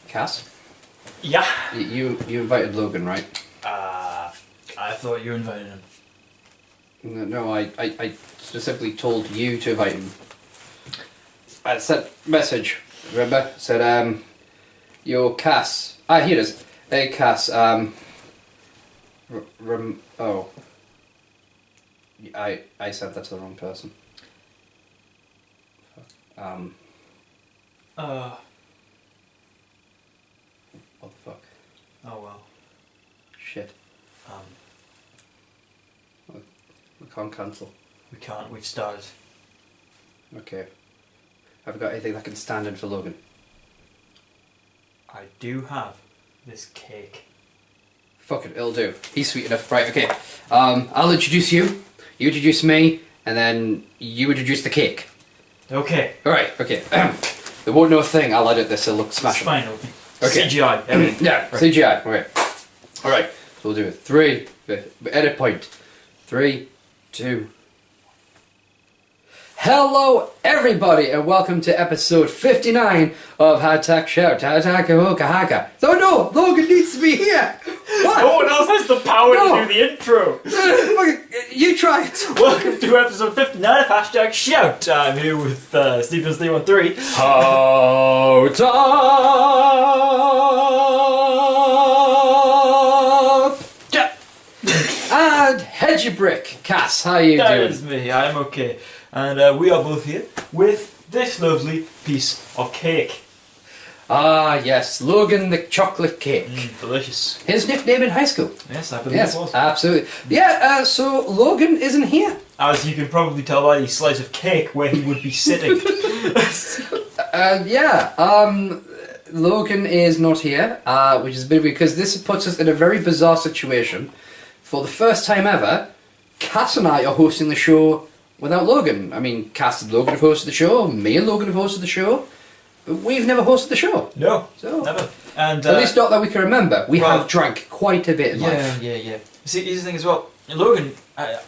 Cass? Yeah. You invited Logan, right? I thought you invited him. No, I specifically told you to invite him. I sent message, remember? Said, yo, Cass. Here it is. Hey, Cass, oh. I sent that to the wrong person. What the fuck? Oh well. Shit. We can't cancel. We can't. We've started. Okay. Have you got anything that can stand in for Logan? I do have this cake. Fuck it, it'll do. He's sweet enough. Right, okay. I'll introduce you. You introduce me, and then you introduce the cake. Okay. Alright, okay. They won't know a thing. I'll edit this. It'll look smashing. Fine. Okay. CGI. Everything. Yeah, right. CGI. Okay. Alright. So we'll do it. 3. Edit point. 3, 2. Hello, everybody, and welcome to episode 59 of Hashtag Shout. Hashtag Hoka Haka. So no, Logan needs to be here. What? No one else has the power to do the intro. You try it. Welcome to episode 59 of Hashtag Shout. I'm here with Stevens313. How tough. Yeah. And Hedgebrick. Cass, how you That doing? is me. I'm okay. And we are both here with this lovely piece of cake. Ah, yes, Logan the chocolate cake. Delicious. His nickname in high school. Yes, I believe Yes, it was. absolutely. Yeah, so Logan isn't here. As you can probably tell by the slice of cake where he would be sitting. Logan is not here, which is a bit weird because this puts us in a very bizarre situation. For the first time ever, Cass and I are hosting the show without Logan. I mean, Cass and Logan have hosted the show, me and Logan have hosted the show, but we've never hosted the show. No, So, never. And at least not that we can remember. We have drank quite a bit in life. Yeah. See, here's the thing as well. Logan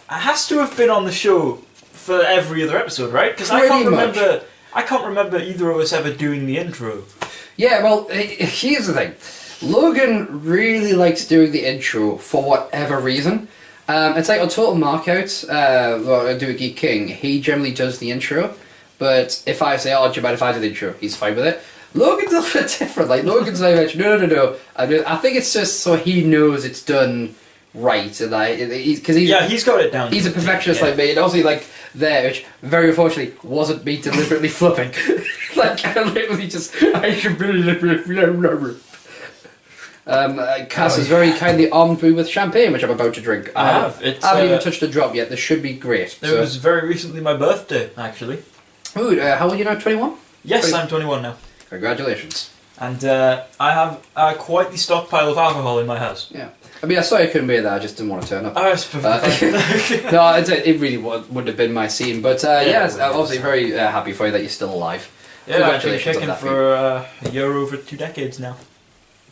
has to have been on the show for every other episode, right? Because I can't remember either of us ever doing the intro. Yeah, well, here's the thing. Logan really likes doing the intro for whatever reason. It's like on Total Markout, I do a Geek King, he generally does the intro, but if I say, oh, do you mind if I do the intro, he's fine with it. Logan's a little bit different. Like, Logan's like, no. I think it's just so he knows it's done right, and he's got it down. He's a perfectionist like me, and also like there, which very unfortunately wasn't me deliberately flipping. Like, I literally just, I should be. Cass has very kindly armed me with champagne, which I'm about to drink. I haven't even touched a drop yet. This should be great. It was very recently my birthday, actually. Ooh, how old are you now? 21? Yes, I'm 21 now. Congratulations. And I have quite the stockpile of alcohol in my house. Yeah. I mean, I'm sorry I couldn't be there. I just didn't want to turn up. Oh, it's perfect. No, it really wouldn't have been my scene. But yes, obviously very happy for you that you're still alive. Yeah, I've been kicking for a year over 2 decades now.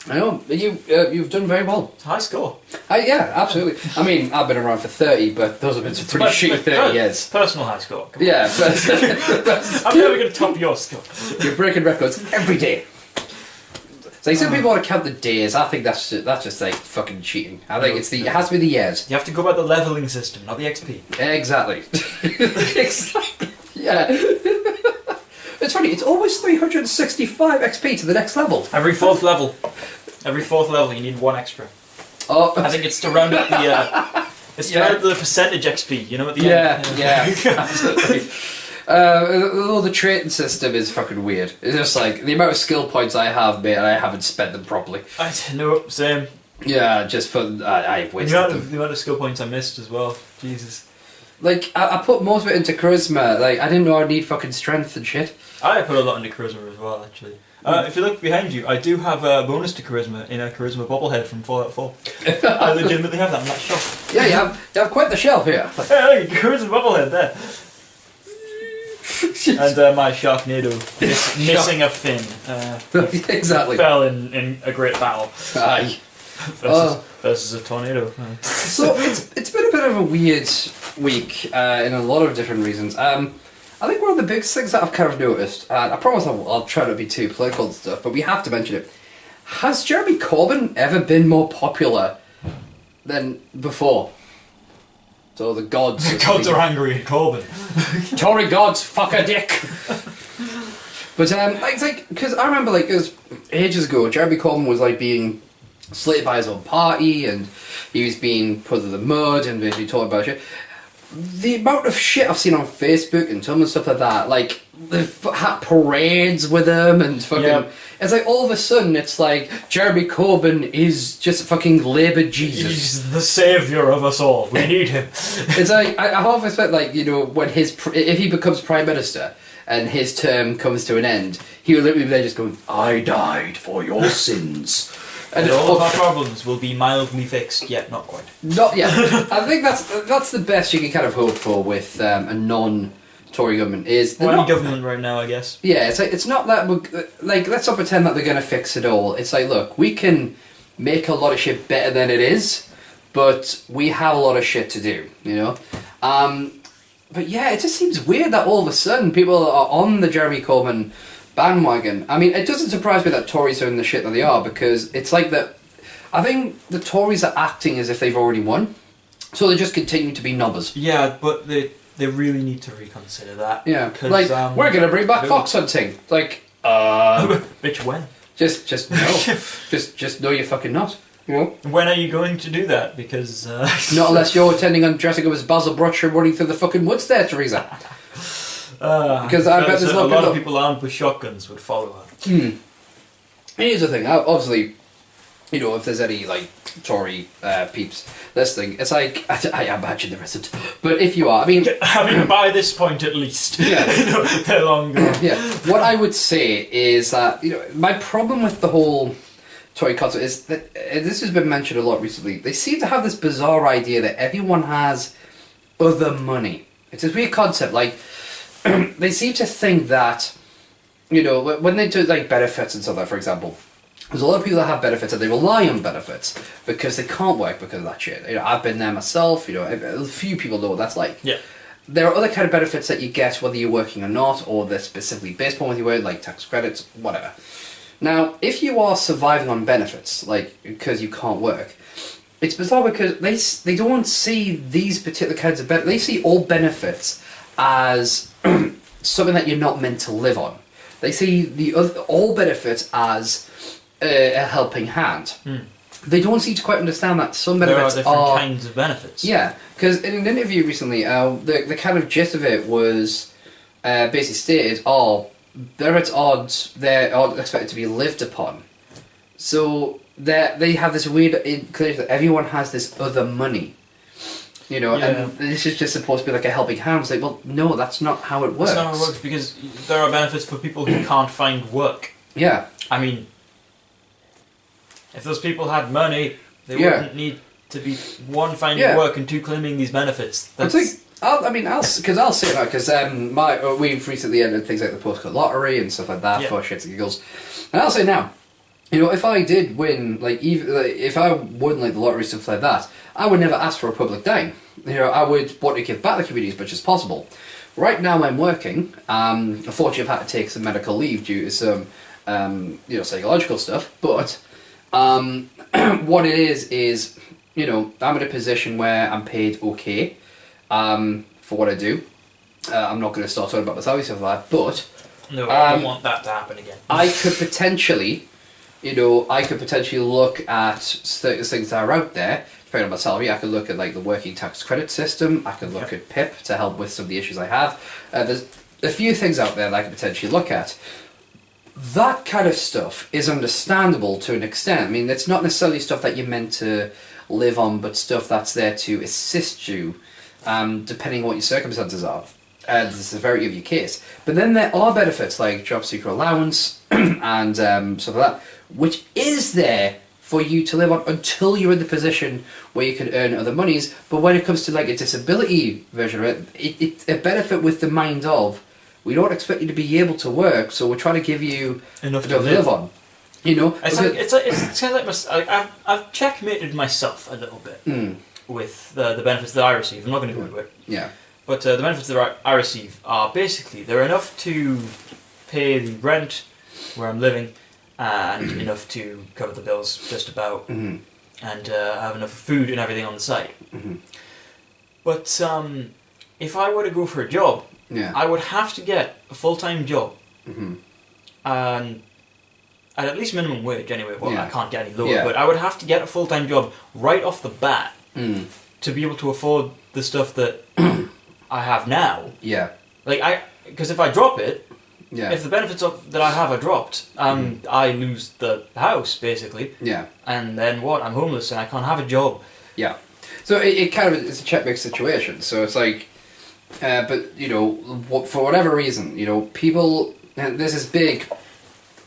I know, you've done very well. It's a high score. Yeah, absolutely. I mean, I've been around for 30, but those have been some pretty shitty 30 years. Personal high score. Yeah. I'm never going to top your score. You're breaking records every day. So some people want to count the days. I think that's just like fucking cheating. I think it has to be the years. You have to go by the leveling system, not the XP. Exactly. Exactly. Yeah. It's funny, it's always 365 XP to the next level. Every fourth level you need 1 extra. Oh, I think it's to round up the percentage XP, you know, at the end. Yeah, absolutely. Although the trading system is fucking weird. It's just like, the amount of skill points I have, mate, and I haven't spent them properly. I know, same. Yeah, just for, I've wasted them. The amount of skill points I missed as well, Jesus. Like, I put most of it into charisma, like, I didn't know I'd need fucking strength and shit. I put a lot into charisma as well, actually. If you look behind you, I do have a bonus to charisma in a charisma bobblehead from Fallout 4. I legitimately have that, I'm not shocked. Yeah, you have quite the shelf here. Hey, look, charisma bobblehead there. And my Sharknado, missing a fin. Exactly. Fell in a great battle. Aye. Versus a tornado. So it's been a bit of a weird week in a lot of different reasons. I think one of the biggest things that I've kind of noticed, and I promise I'll try not to be too political and stuff, but we have to mention it. Has Jeremy Corbyn ever been more popular than before? So the gods... The gods are angry at Corbyn. Tory gods, fuck a dick! But, it's like, because I remember, like, it was ages ago, Jeremy Corbyn was, like, being slated by his own party, and he was being put in the mud, and basically talking about shit. The amount of shit I've seen on Facebook and Tumblr and stuff like that, like, they've had parades with him, and fucking... Yep. It's like, all of a sudden, it's like, Jeremy Corbyn is just fucking Labour Jesus. He's the saviour of us all. We need him. It's like, I half expect, like, you know, when if he becomes Prime Minister, and his term comes to an end, he will literally be there just going, I died for your sins. And all of our problems will be mildly fixed, yet not quite. Not yet. I think that's the best you can kind of hope for with a non-Tory government. Is any government right now, I guess. Yeah, it's like, it's not that, like, let's not pretend that they're going to fix it all. It's like, look, we can make a lot of shit better than it is, but we have a lot of shit to do, you know? But yeah, it just seems weird that all of a sudden people are on the Jeremy Corbyn bandwagon. I mean, it doesn't surprise me that Tories are in the shit that they are, because it's like that. I think the Tories are acting as if they've already won, so they just continue to be knobbers. Yeah, but they really need to reconsider that. Yeah, like, we're going to bring back fox hunting. Like, bitch, when? Just no. just no, you're fucking not. You know? When are you going to do that? Because... Not unless you're intending on dressing up as Basil Brush and running through the fucking woods there, Theresa. Because I bet there's a lot of people armed with shotguns would follow her. Here's the thing, obviously, you know, if there's any, like, Tory peeps listening, it's like, I imagine there isn't, but if you are, I mean... by this point at least. Yeah. They're long gone. Yeah. What I would say is that, you know, my problem with the whole Tory concept is that, this has been mentioned a lot recently, they seem to have this bizarre idea that everyone has other money. It's this weird concept, like, they seem to think that, you know, when they do, like, benefits and stuff like that, for example, there's a lot of people that have benefits and they rely on benefits because they can't work because of that shit. You know, I've been there myself, you know, a few people know what that's like. Yeah. There are other kind of benefits that you get whether you're working or not, or they're specifically based upon whether you work, like tax credits, whatever. Now, if you are surviving on benefits, like, because you can't work, it's bizarre because they don't see these particular kinds of benefits, they see all benefits as something that you're not meant to live on. They see all benefits as a helping hand. They don't seem to quite understand that some benefits there are different kinds of benefits. Yeah, because in an interview recently, the kind of gist of it was basically stated, benefits odds, they're expected to be lived upon. So they have this weird inclination that everyone has this other money. You know, yeah. And this is just supposed to be like a helping hand. It's like, well, no, that's not how it works. That's not how it works, because there are benefits for people who can't find work. Yeah. I mean, if those people had money, they wouldn't need to be, one, finding work, and two, claiming these benefits. That's... I'll say that, because we've recently entered things like the postcode lottery and stuff like that for shits and giggles. And I'll say now, you know, if I did win, if I won, like, the lottery, stuff like that, I would never ask for a public dime. You know, I would want to give back to the community as much as possible. Right now I'm working, unfortunately I've had to take some medical leave due to some, you know, psychological stuff, but, what it is, you know, I'm in a position where I'm paid okay, for what I do. I'm not going to start talking about my salary stuff like that, but... No, I don't want that to happen again. I could potentially... You know, I could potentially look at things that are out there, depending on my salary. I could look at, like, the working tax credit system. I could look at PIP to help with some of the issues I have. There's a few things out there that I could potentially look at. That kind of stuff is understandable to an extent. I mean, it's not necessarily stuff that you're meant to live on, but stuff that's there to assist you, depending on what your circumstances are. The severity of your case. But then there are benefits like job seeker allowance and stuff like that, which is there for you to live on until you're in the position where you can earn other monies. But when it comes to, like, a disability version of it, it's a benefit with the mind of, we don't expect you to be able to work, so we're trying to give you enough to live on. You know, it's kind of like I've checkmated myself a little bit with the benefits that I receive. I'm not going to go into it. Yeah. But the benefits that I receive are basically, they're enough to pay the rent where I'm living, and enough to cover the bills just about, and have enough food and everything on the side. But if I were to go for a job, I would have to get a full-time job, and at least minimum wage anyway. Well, I can't get any lower, but I would have to get a full-time job right off the bat to be able to afford the stuff that I have now. Because if I drop it, if the benefits that I have are dropped, I lose the house basically. And then what? I'm homeless and I can't have a job. So it kind of it's a check mix situation. So it's like, but you know, for whatever reason, you know, people. There's this big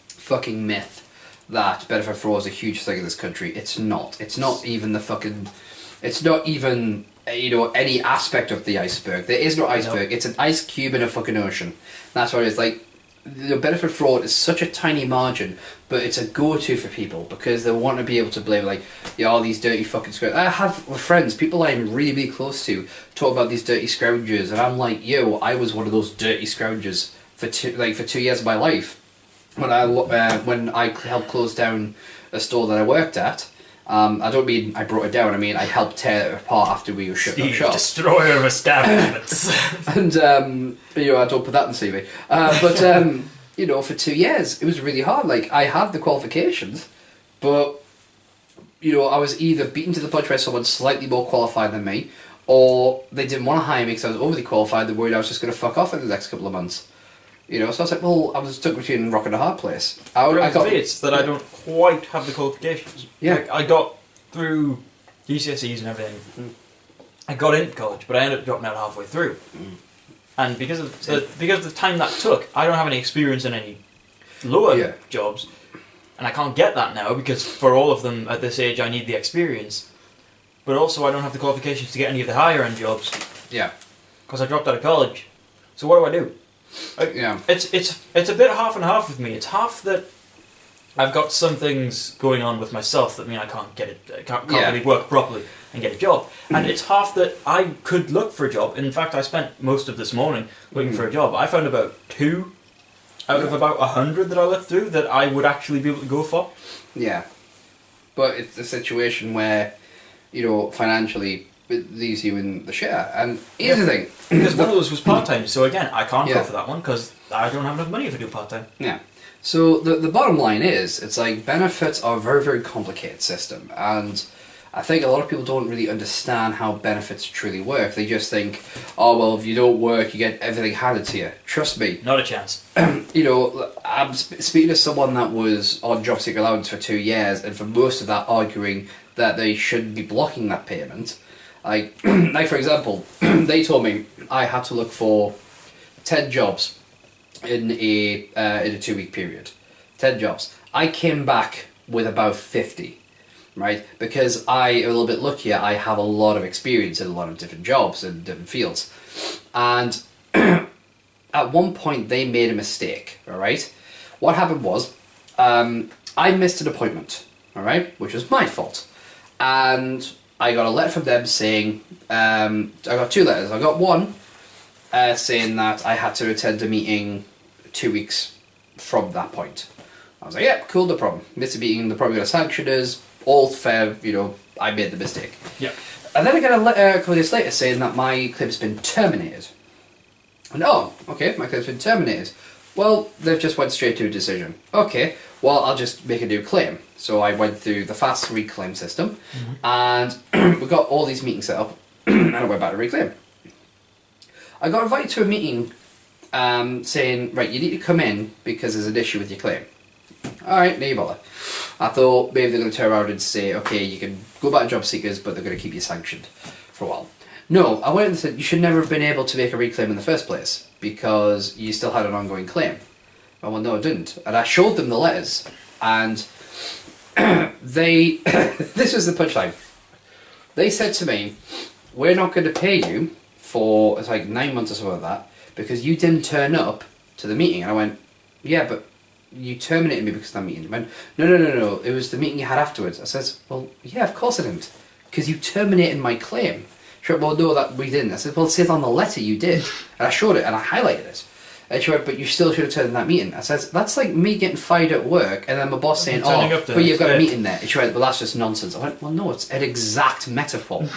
fucking myth that benefit fraud is a huge thing in this country. It's not. It's not even the fucking. It's not even any aspect of the iceberg. There is no iceberg. It's an ice cube in a fucking ocean. That's what it is. Like, the benefit fraud is such a tiny margin, but it's a go-to for people because they want to be able to blame, like, all these dirty fucking scroungers. I have friends, people I'm really, really close to, talk about these dirty scroungers, and I'm like, yo, I was one of those dirty scroungers for 2 years of my life. When I helped close down a store that I worked at. I don't mean I brought it down, I mean I helped tear it apart after we were shut up shop. Destroyer of establishments. And, I don't put that in the CV. But, for 2 years, it was really hard. Like, I had the qualifications, but, I was either beaten to the punch by someone slightly more qualified than me, or they didn't want to hire me because I was overly qualified. They worried I was just going to fuck off in the next couple of months. So I was like, well, I was stuck between a rock and a hard place. It's that I don't quite have the qualifications. Like, I got through GCSEs and everything. I got into college, but I ended up dropping out halfway through. And because of the time that took, I don't have any experience in any lower jobs, and I can't get that now because for all of them at this age, I need the experience. But also, I don't have the qualifications to get any of the higher end jobs. Because I dropped out of college. So what do? It's a bit half and half with me. It's half that I've got some things going on with myself that mean I can't get it, can't really work properly and get a job. And it's half that I could look for a job. In fact, I spent most of this morning looking for a job. I found about 2 out of about 100 that I looked through that I would actually be able to go for. But it's a situation where, financially it leaves you in the share. And here's the thing. Because one of those was part-time, so again, I can't go for that one because I don't have enough money if I do part-time. So the bottom line is, it's like benefits are a very, very complicated system. And I think a lot of people don't really understand how benefits truly work. They just think, oh, well, if you don't work, you get everything handed to you. Trust me. Not a chance. I'm speaking to someone that was on job seeker allowance for 2 years, and for most of that arguing that they shouldn't be blocking that payment. Like for example, they told me I had to look for 10 jobs in a 2-week period. 10 jobs. I came back with about 50. Right, because I am a little bit luckier. I have a lot of experience in a lot of different jobs and different fields, and at one point they made a mistake. All right, what happened was I missed an appointment. All right, which was my fault, and I got a letter from them saying I got 2 letters. I got one saying that I had to attend a meeting 2 weeks from that point. I was like, yeah, cool, no problem. Missed a meeting. They're probably going to sanction us. All fair, I made the mistake. And then I get a letter a couple of days later saying that my claim's been terminated. And okay, my claim's been terminated. Well, they've just went straight to a decision. Okay, well, I'll just make a new claim. So I went through the fast reclaim system, and we got all these meetings set up, and I went back to reclaim. I got invited to a meeting saying, right, you need to come in because there's an issue with your claim. Alright, no bother. I thought maybe they're going to turn around and say, okay, you can go back to job seekers, but they're going to keep you sanctioned for a while. No, I went and said, you should never have been able to make a reclaim in the first place, because you still had an ongoing claim. Well, no, I didn't. And I showed them the letters, and they, this was the punchline. They said to me, we're not going to pay you for, it's like 9 months or something like that, because you didn't turn up to the meeting. And I went, yeah, but you terminated me because of that meeting. I went, no, it was the meeting you had afterwards. I says, well, yeah, of course I didn't, because you terminated my claim. She went, well, no, that we didn't. I said, well, it says on the letter you did. And I showed it and I highlighted it. And she went, but you still should have turned in that meeting. I said, that's like me getting fired at work and then my boss saying, oh, but you've got a meeting there. And she went, well, that's just nonsense. I went, well, no, it's an exact metaphor.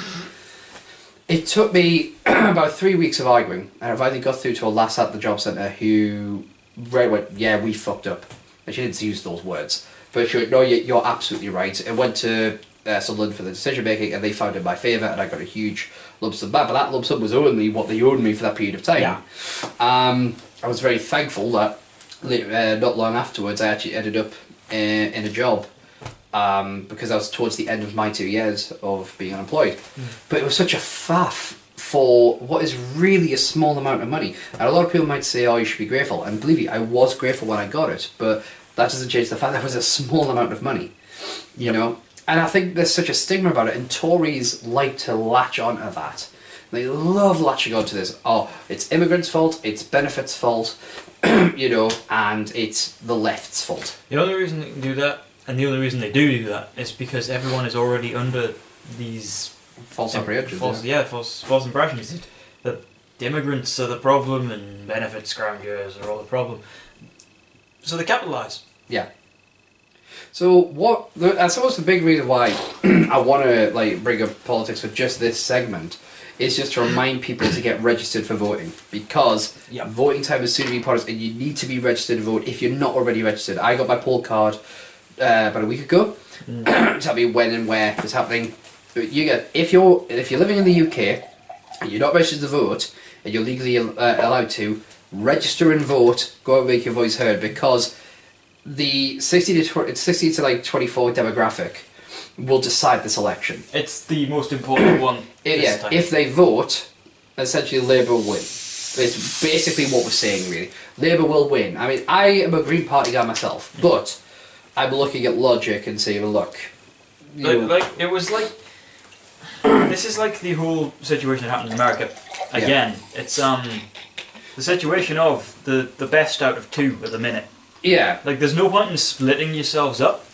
It took me about 3 weeks of arguing, and I finally got through to a lass at the job centre who went, yeah, we fucked up. And she didn't use those words. But she went, no, you're absolutely right. It went to Sunderland for the decision making, and they found it in my favour, and I got a huge lump sum back. But that lump sum was only what they owed me for that period of time. Yeah. I was very thankful that not long afterwards I actually ended up in a job. Because I was towards the end of my 2 years of being unemployed. But it was such a faff for what is really a small amount of money. And a lot of people might say, oh, you should be grateful. And believe me, I was grateful when I got it, but that doesn't change the fact that it was a small amount of money. You know? And I think there's such a stigma about it, and Tories like to latch onto that. They love latching onto this. Oh, it's immigrants' fault, it's benefits' fault, you know, and it's the left's fault. The only reason they can do that, and the only reason they do that, is because everyone is already under these false apprehensions. False impressions that the immigrants are the problem and benefit scroungers are all the problem. So they capitalise. Yeah. So I suppose the big reason why I want to like bring up politics for just this segment is just to remind people to get registered for voting, because voting time is soon to be upon us, and you need to be registered to vote if you're not already registered. I got my poll card about a week ago. Tell me when and where it's happening. If you're living in the UK and you're not registered to vote and you're legally allowed to register and vote, go and make your voice heard, because the 60 to like 24 demographic will decide this election. It's the most important one. This time. If they vote, essentially Labour will win. It's basically what we're saying, really. Labour will win. I mean, I am a Green Party guy myself, but I'm looking at logic and saying, look, it was like this is like the whole situation that happened in America. Again, it's the situation of the best out of two at the minute. Yeah. Like, there's no point in splitting yourselves up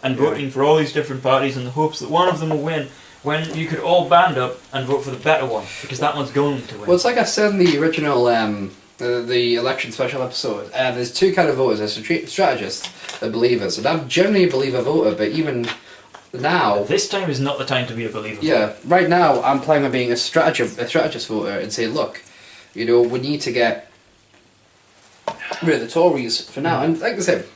and voting for all these different parties in the hopes that one of them will win, when you could all band up and vote for the better one, because that one's going to win. Well, it's like I said in the original the election special episode, there's two kind of voters. There's strategists and believers, and I'm generally a believer voter, but even now... This time is not the time to be a believer voter. Right now I'm planning on being a strategist voter and say, look, you know, we need to get rid of the Tories for now. And like I said,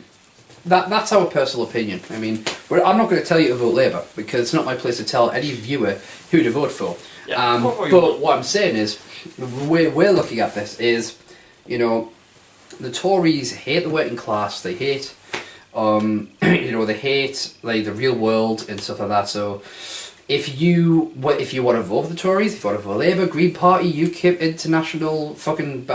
that's our personal opinion. I mean, I'm not going to tell you to vote Labour, because it's not my place to tell any viewer who to vote for. But what I'm saying is, the way we're looking at this is, you know, the Tories hate the working class. They hate, they hate like the real world and stuff like that. So, if you want to vote for the Tories, if you want to vote for Labour, Green Party, UKIP, International, fucking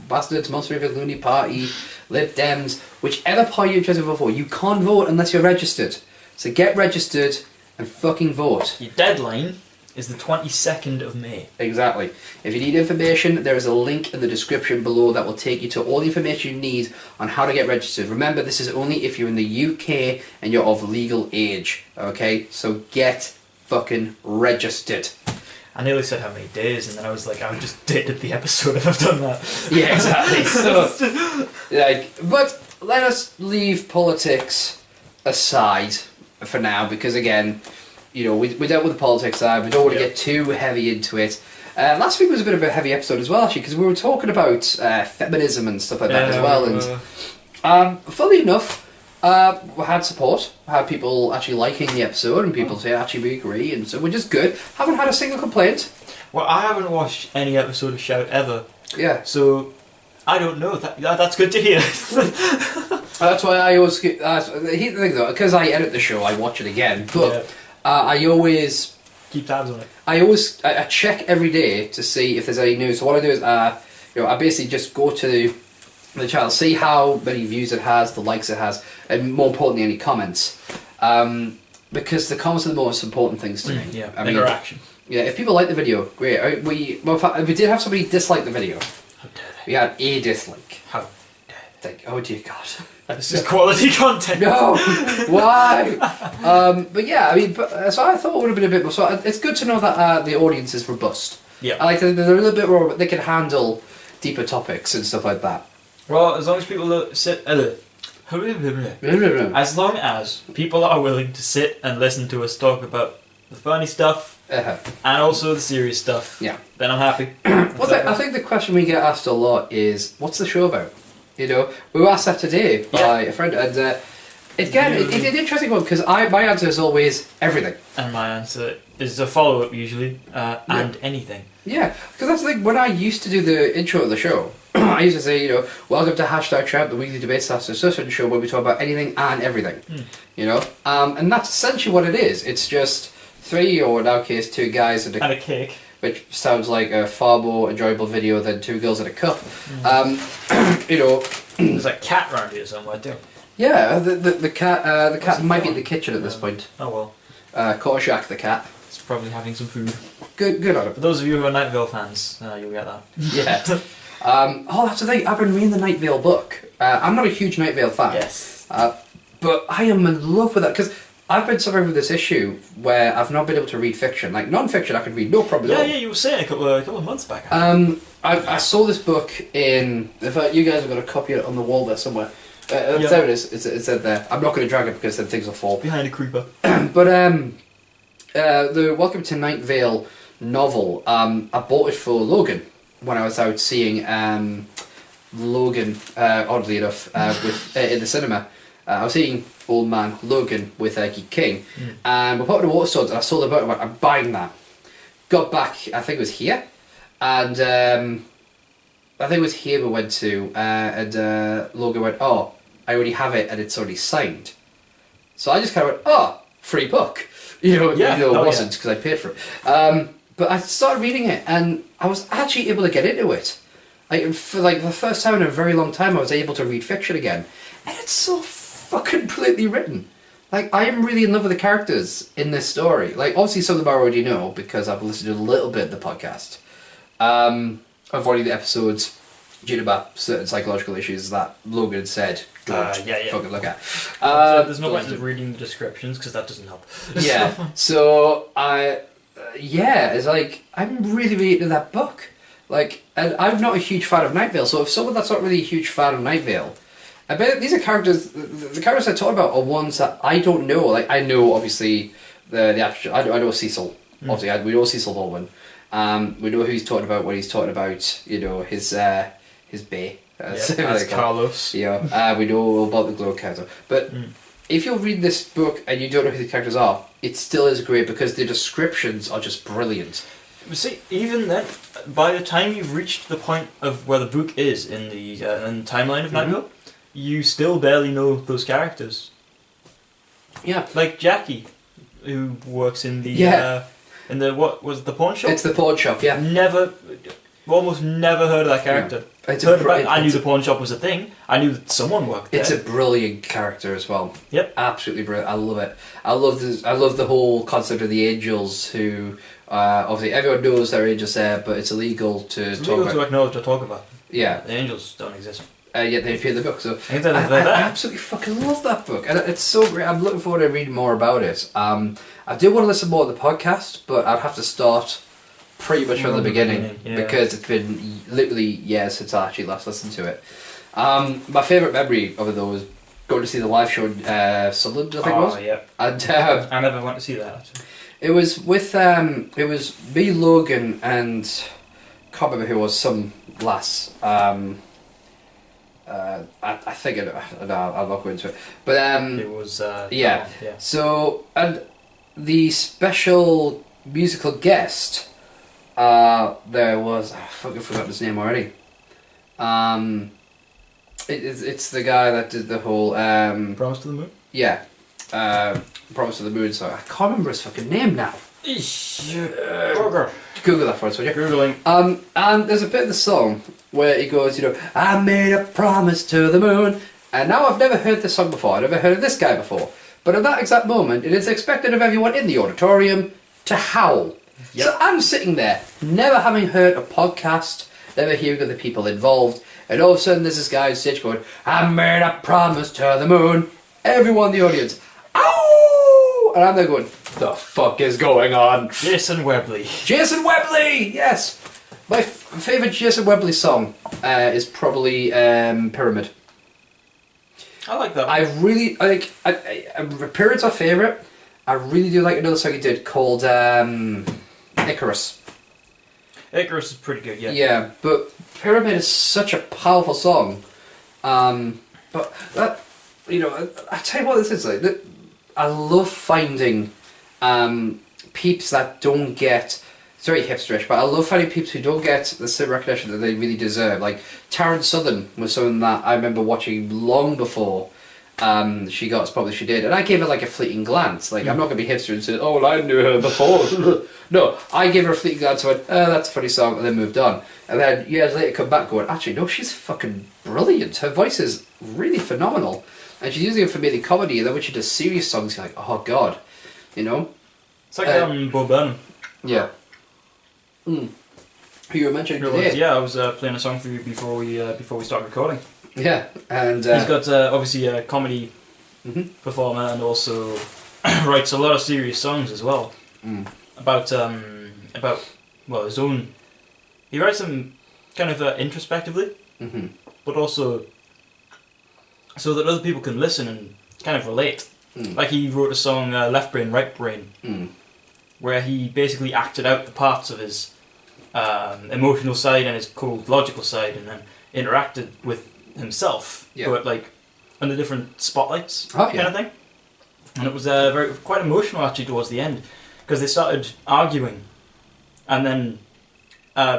bastards, Monster River, Looney Party, Lib Dems, whichever party you're interested to vote for, you can't vote unless you're registered. So get registered and fucking vote. Your deadline is the 22nd of May. Exactly. If you need information, there is a link in the description below that will take you to all the information you need on how to get registered. Remember, this is only if you're in the UK and you're of legal age. Okay? So get fucking registered. I nearly said how many days, and then I was like, I've just dated the episode if I've done that. Yeah, exactly. So, but let us leave politics aside for now, because again, you know, we dealt with the politics side. We don't want to get too heavy into it. Last week was a bit of a heavy episode as well, actually, because we were talking about feminism and stuff like that as well. And funnily enough, we had support. We had people actually liking the episode, and people say, actually, we agree, and so, which is good. Haven't had a single complaint. Well, I haven't watched any episode of Shout ever. Yeah. So, I don't know. That's good to hear. That's why I always... here's the thing, though, because I edit the show, I watch it again, but I always... Keep tabs on it. I check every day to see if there's any news. So what I do is, I basically just go to the channel, see how many views it has, the likes it has, and more importantly, any comments. Because the comments are the most important things to me. Yeah, interaction. Yeah, if people like the video, great. In fact, we did have somebody dislike the video. How dare they? We had a dislike. How dare they? Oh dear God. This is quality content. No, why? But yeah, I mean, so I thought it would have been a bit more. So it's good to know that the audience is robust. Yeah. I like that they're a little bit more. They can handle deeper topics and stuff like that. Well, as long as people sit. As long as people are willing to sit and listen to us talk about the funny stuff and also the serious stuff, then I'm happy. I think the question we get asked a lot is, what's the show about? You know, we were asked that today by a friend, and again, it's an interesting one because my answer is always everything. And my answer is a follow-up usually, and anything. Yeah, because that's like when I used to do the intro of the show. I used to say, you know, welcome to #Tramp, the weekly debate discussion show where we talk about anything and everything. You know, and that's essentially what it is. It's just 3, or in our case, 2 guys and a cake. Which sounds like a far more enjoyable video than 2 girls in a cup. You know, there's a cat around here somewhere too. Yeah, the cat might be in the kitchen at this point. Oh well. Korshak the cat. It's probably having some food. Good on it. For those of you who are Night Vale fans, you'll get that. Yeah. That's the thing. I've been reading the Night Vale book. I'm not a huge Night Vale fan. Yes. But I am in love with that because I've been suffering with this issue where I've not been able to read fiction. Like non-fiction, I can read no problem at all. Yeah, you were saying a couple of months back. I saw this book in. In fact, you guys have got a copy of it on the wall there somewhere. There it is. It's there. I'm not going to drag it because then things will fall behind a creeper. But the Welcome to Night Vale novel, I bought it for Logan when I was out seeing Logan. Oddly enough, in the cinema, I was seeing Old Man Logan with Geek King, and we put in the Waterstones, and I saw the book. I went, I'm buying that. Got back, I think it was here, and I think it was here we went to, and Logan went, "Oh, I already have it, and it's already signed." So I just kind of went, "Oh, free book," you know, even though it wasn't because I paid for it. But I started reading it, and I was actually able to get into it. For the first time in a very long time, I was able to read fiction again, and it's so fucking brilliantly written. Like, I am really in love with the characters in this story. Like, obviously some of them I already know because I've listened to a little bit of the podcast. Avoiding the episodes due to certain psychological issues that Logan said don't fucking look at. There's no point in reading the descriptions because that doesn't help. Yeah, so it's like, I'm really into that book. Like, and I'm not a huge fan of Night Vale, so if someone that's not really a huge fan of Night Vale, I bet these are characters. The characters I talk about are ones that I don't know. Like, I know obviously the actual. I know Cecil. Obviously, we know Cecil Baldwin. We know who he's talking about when he's talking about, you know, his bay. That's Carlos. Yeah. We know about the Glow character, but if you'll read this book and you don't know who the characters are, it still is great because the descriptions are just brilliant. See, even then, by the time you've reached the point of where the book is in the timeline of Night Vale, you still barely know those characters. Yeah, like Jackie, who works in the what was it, the pawn shop? It's the pawn shop. Yeah, almost never heard of that character. I knew the pawn shop was a thing. I knew that someone worked there. It's a brilliant character as well. Yep, absolutely brilliant. I love it. I love the whole concept of the angels who. Obviously, everyone knows there are angels there, but it's illegal to acknowledge or talk about. Yeah, the angels don't exist. Yet they appear in the book, so I I absolutely fucking love that book, and it's so great. I'm looking forward to reading more about it. I do want to listen more to the podcast, but I'd have to start pretty much from the beginning because it's been literally years since I actually last listened to it. My favourite memory of it though was going to see the live show in Sunderland, I think it was. Oh yeah, and I never went to see that. Actually. It was with it was me, Logan, and can't remember who it was, some lass. I think I'll not go into it, but it was yeah. So, and the special musical guest there was, I fucking forgot his name already. It's the guy that did the whole Promise to the Moon. Yeah, Promise to the Moon. So I can't remember his fucking name now. Google that for us, would you? Googling. And there's a bit of the song where he goes, you know, I made a promise to the moon. And now I've never heard this song before. I've never heard of this guy before. But at that exact moment, it is expected of everyone in the auditorium to howl. Yep. So I'm sitting there, never having heard a podcast, never hearing of the people involved, And all of a sudden there's this guy on stage going, I made a promise to the moon. Everyone in the audience, ow! And I'm there going, the fuck is going on? Jason Webley. Jason Webley! Yes! My favourite Jason Webley song is probably Pyramid. I like that. I Pyramid's my favourite. I really do like another song he did called Icarus. Icarus is pretty good, yeah. Yeah, but Pyramid is such a powerful song. But that, I tell you what this is like. I love finding peeps that don't get. It's very hipsterish, but I love finding peeps who don't get the same recognition that they really deserve. Like Terrence Southern was someone that I remember watching long before she got as popular as she did, and I gave her like a fleeting glance. Like I'm not going to be hipster and say, "Oh, well, I knew her before." No, I gave her a fleeting glance and went, "Oh, that's a funny song," and then moved on. And then years later, come back going, "Actually, no, she's fucking brilliant. Her voice is really phenomenal." And she's using it for mainly comedy, and then when she does serious songs, you're like, oh god, It's like Bo Burnham. Yeah. Who you were mentioning today. Yeah, I was playing a song for you before we started recording. Yeah, and he's got obviously a comedy performer and also writes a lot of serious songs as well about his own. He writes them kind of introspectively, but also so that other people can listen and kind of relate. Like he wrote a song, Left Brain, Right Brain, where he basically acted out the parts of his emotional side and his cold logical side, and then interacted with himself, but like under different spotlights, kind of thing. And it was quite emotional actually towards the end, because they started arguing, and then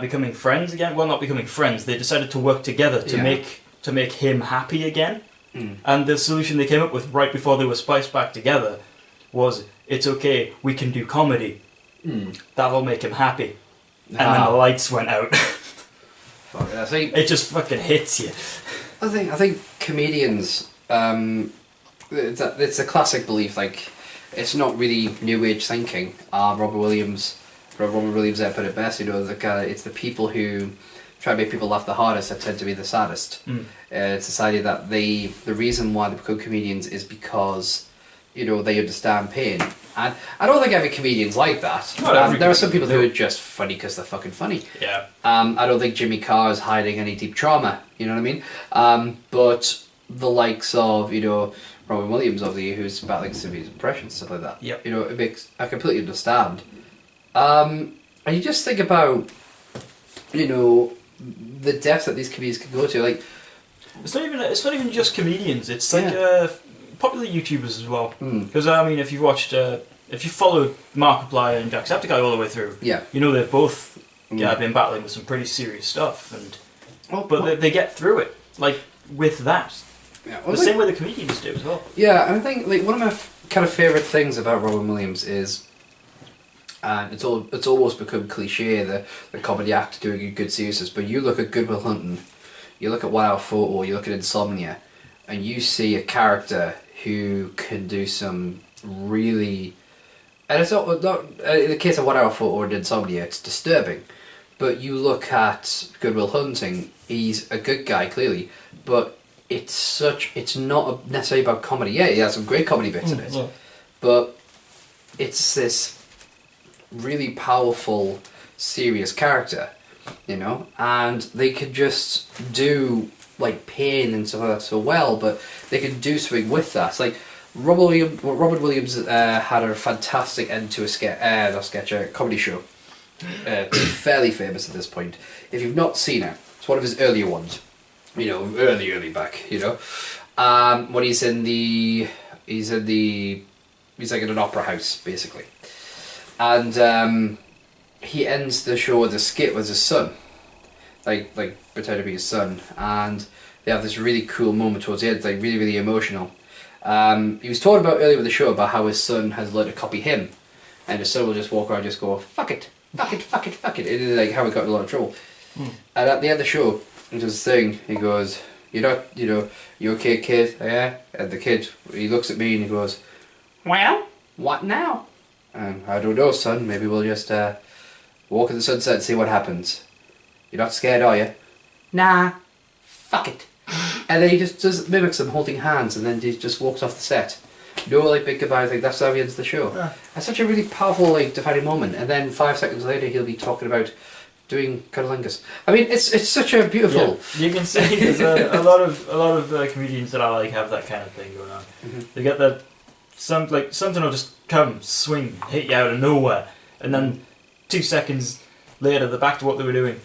becoming friends again. Well, not becoming friends. They decided to work together to make him happy again. And the solution they came up with right before they were spliced back together was, it's okay, we can do comedy. That'll make him happy. And then the lights went out. I think it just fucking hits you. I think comedians, it's a classic belief, like, it's not really new age thinking. Robert Williams put it best, it's the people who try to make people laugh the hardest that tend to be the saddest. It's society that the reason why they become comedians is because they understand pain. And I don't think every comedian's like that. There are some people who are just funny because they're fucking funny. Yeah. I don't think Jimmy Carr is hiding any deep trauma. You know what I mean? But the likes of Robin Williams, obviously, who's battling severe depression and stuff like that. Yep. It makes I completely understand. And you just think about the depth that these comedians can go to. Like, it's not even just comedians. It's like popular YouTubers as well. Because I mean, if you followed Markiplier and Jacksepticeye all the way through, they've both been battling with some pretty serious stuff, but they get through it like with that. Yeah, well, the same way the comedians do as well. Yeah, and I think like one of my kind of favourite things about Robin Williams is. And it's almost become cliche, the comedy actor doing a good seriousness, but you look at Good Will Hunting, you look at 1 Hour Photo, you look at Insomnia, and you see a character who can do some really... And it's not in the case of 1 Hour Photo and Insomnia, it's disturbing. But you look at Good Will Hunting, he's a good guy, clearly, but it's not necessarily about comedy. Yeah, he has some great comedy bits in it, but it's this really powerful, serious character, and they could just do like pain and stuff like that so well, but they could do something with that. It's like Robert Williams had a fantastic end to a comedy show, fairly famous at this point. If you've not seen it, it's one of his earlier ones, early back, when he's like in an opera house basically. And he ends the show with a skit with his son, like pretend to be his son, and they have this really cool moment towards the end, like really, really emotional. He was talking about earlier with the show about how his son has learned to copy him, and his son will just walk around and just go, fuck it, fuck it, fuck it, fuck it. It is like how he got in a lot of trouble. And at the end of the show, he does this thing, he goes, you okay, kid? Yeah? And the kid, he looks at me and he goes, well, what now? I don't know, son. Maybe we'll just walk in the sunset and see what happens. You're not scared, are you? Nah. fuck it. And then he just mimics them holding hands, and then he just walks off the set. No, like, big goodbye thing, that's how he ends the show. Yeah. It's such a really powerful, like, defining moment. And then 5 seconds later, he'll be talking about doing cunnilingus. I mean, it's such a beautiful... Yeah. You can see there's a lot of comedians that I like have that kind of thing going on. Mm-hmm. They get that, something will just come, swing, hit you out of nowhere, and then 2 seconds later they're back to what they were doing.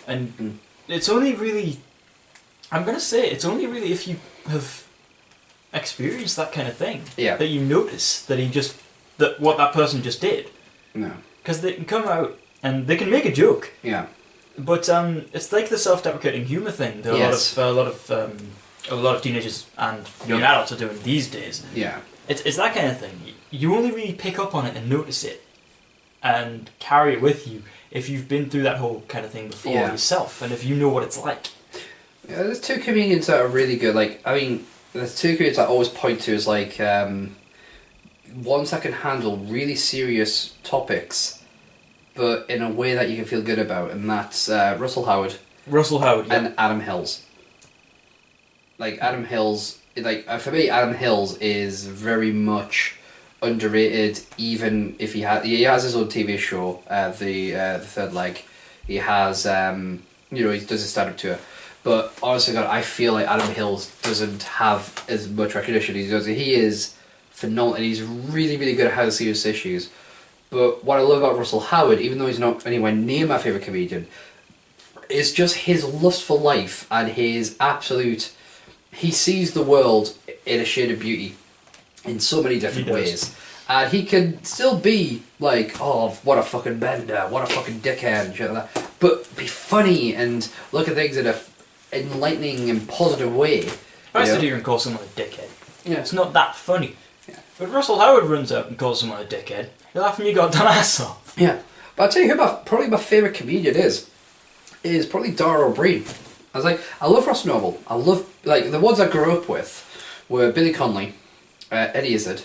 And it's only really, I'm going to say, it's only really if you have experienced that kind of thing that you notice that what that person just did. No. Because they can come out and they can make a joke. Yeah. But it's like the self-deprecating humour thing that a lot of teenagers and young adults are doing these days. Yeah. It's that kind of thing. You only really pick up on it and notice it and carry it with you if you've been through that whole kind of thing before yourself, and if you know what it's like. Yeah, there's 2 comedians that are really good. Like, I mean, there's 2 comedians I always point to as like ones that can handle really serious topics, but in a way that you can feel good about, and that's Russell Howard. And Adam Hills. Like, Adam Hills, like, for me, Adam Hills is very much underrated, even if he has his own TV show, the Third Leg. He has, he does a stand-up tour. But honestly, God, I feel like Adam Hills doesn't have as much recognition as he is phenomenal, and he's really, really good at how to serious issues. But what I love about Russell Howard, even though he's not anywhere near my favourite comedian, is just his lust for life and his absolute... He sees the world in a shade of beauty in so many different ways. And he can still be like, oh, what a fucking bender, what a fucking dickhead, and shit like that. But be funny and look at things in a enlightening and positive way. I sit here and call someone a dickhead. Yeah. It's not that funny. Yeah. But Russell Howard runs out and calls someone a dickhead. You're laughing your goddamn ass off. Yeah. But I'll tell you who probably my favourite comedian is probably Dara O'Brien. I love Ross Noble. I love, like, the ones I grew up with were Billy Connolly, Eddie Izzard,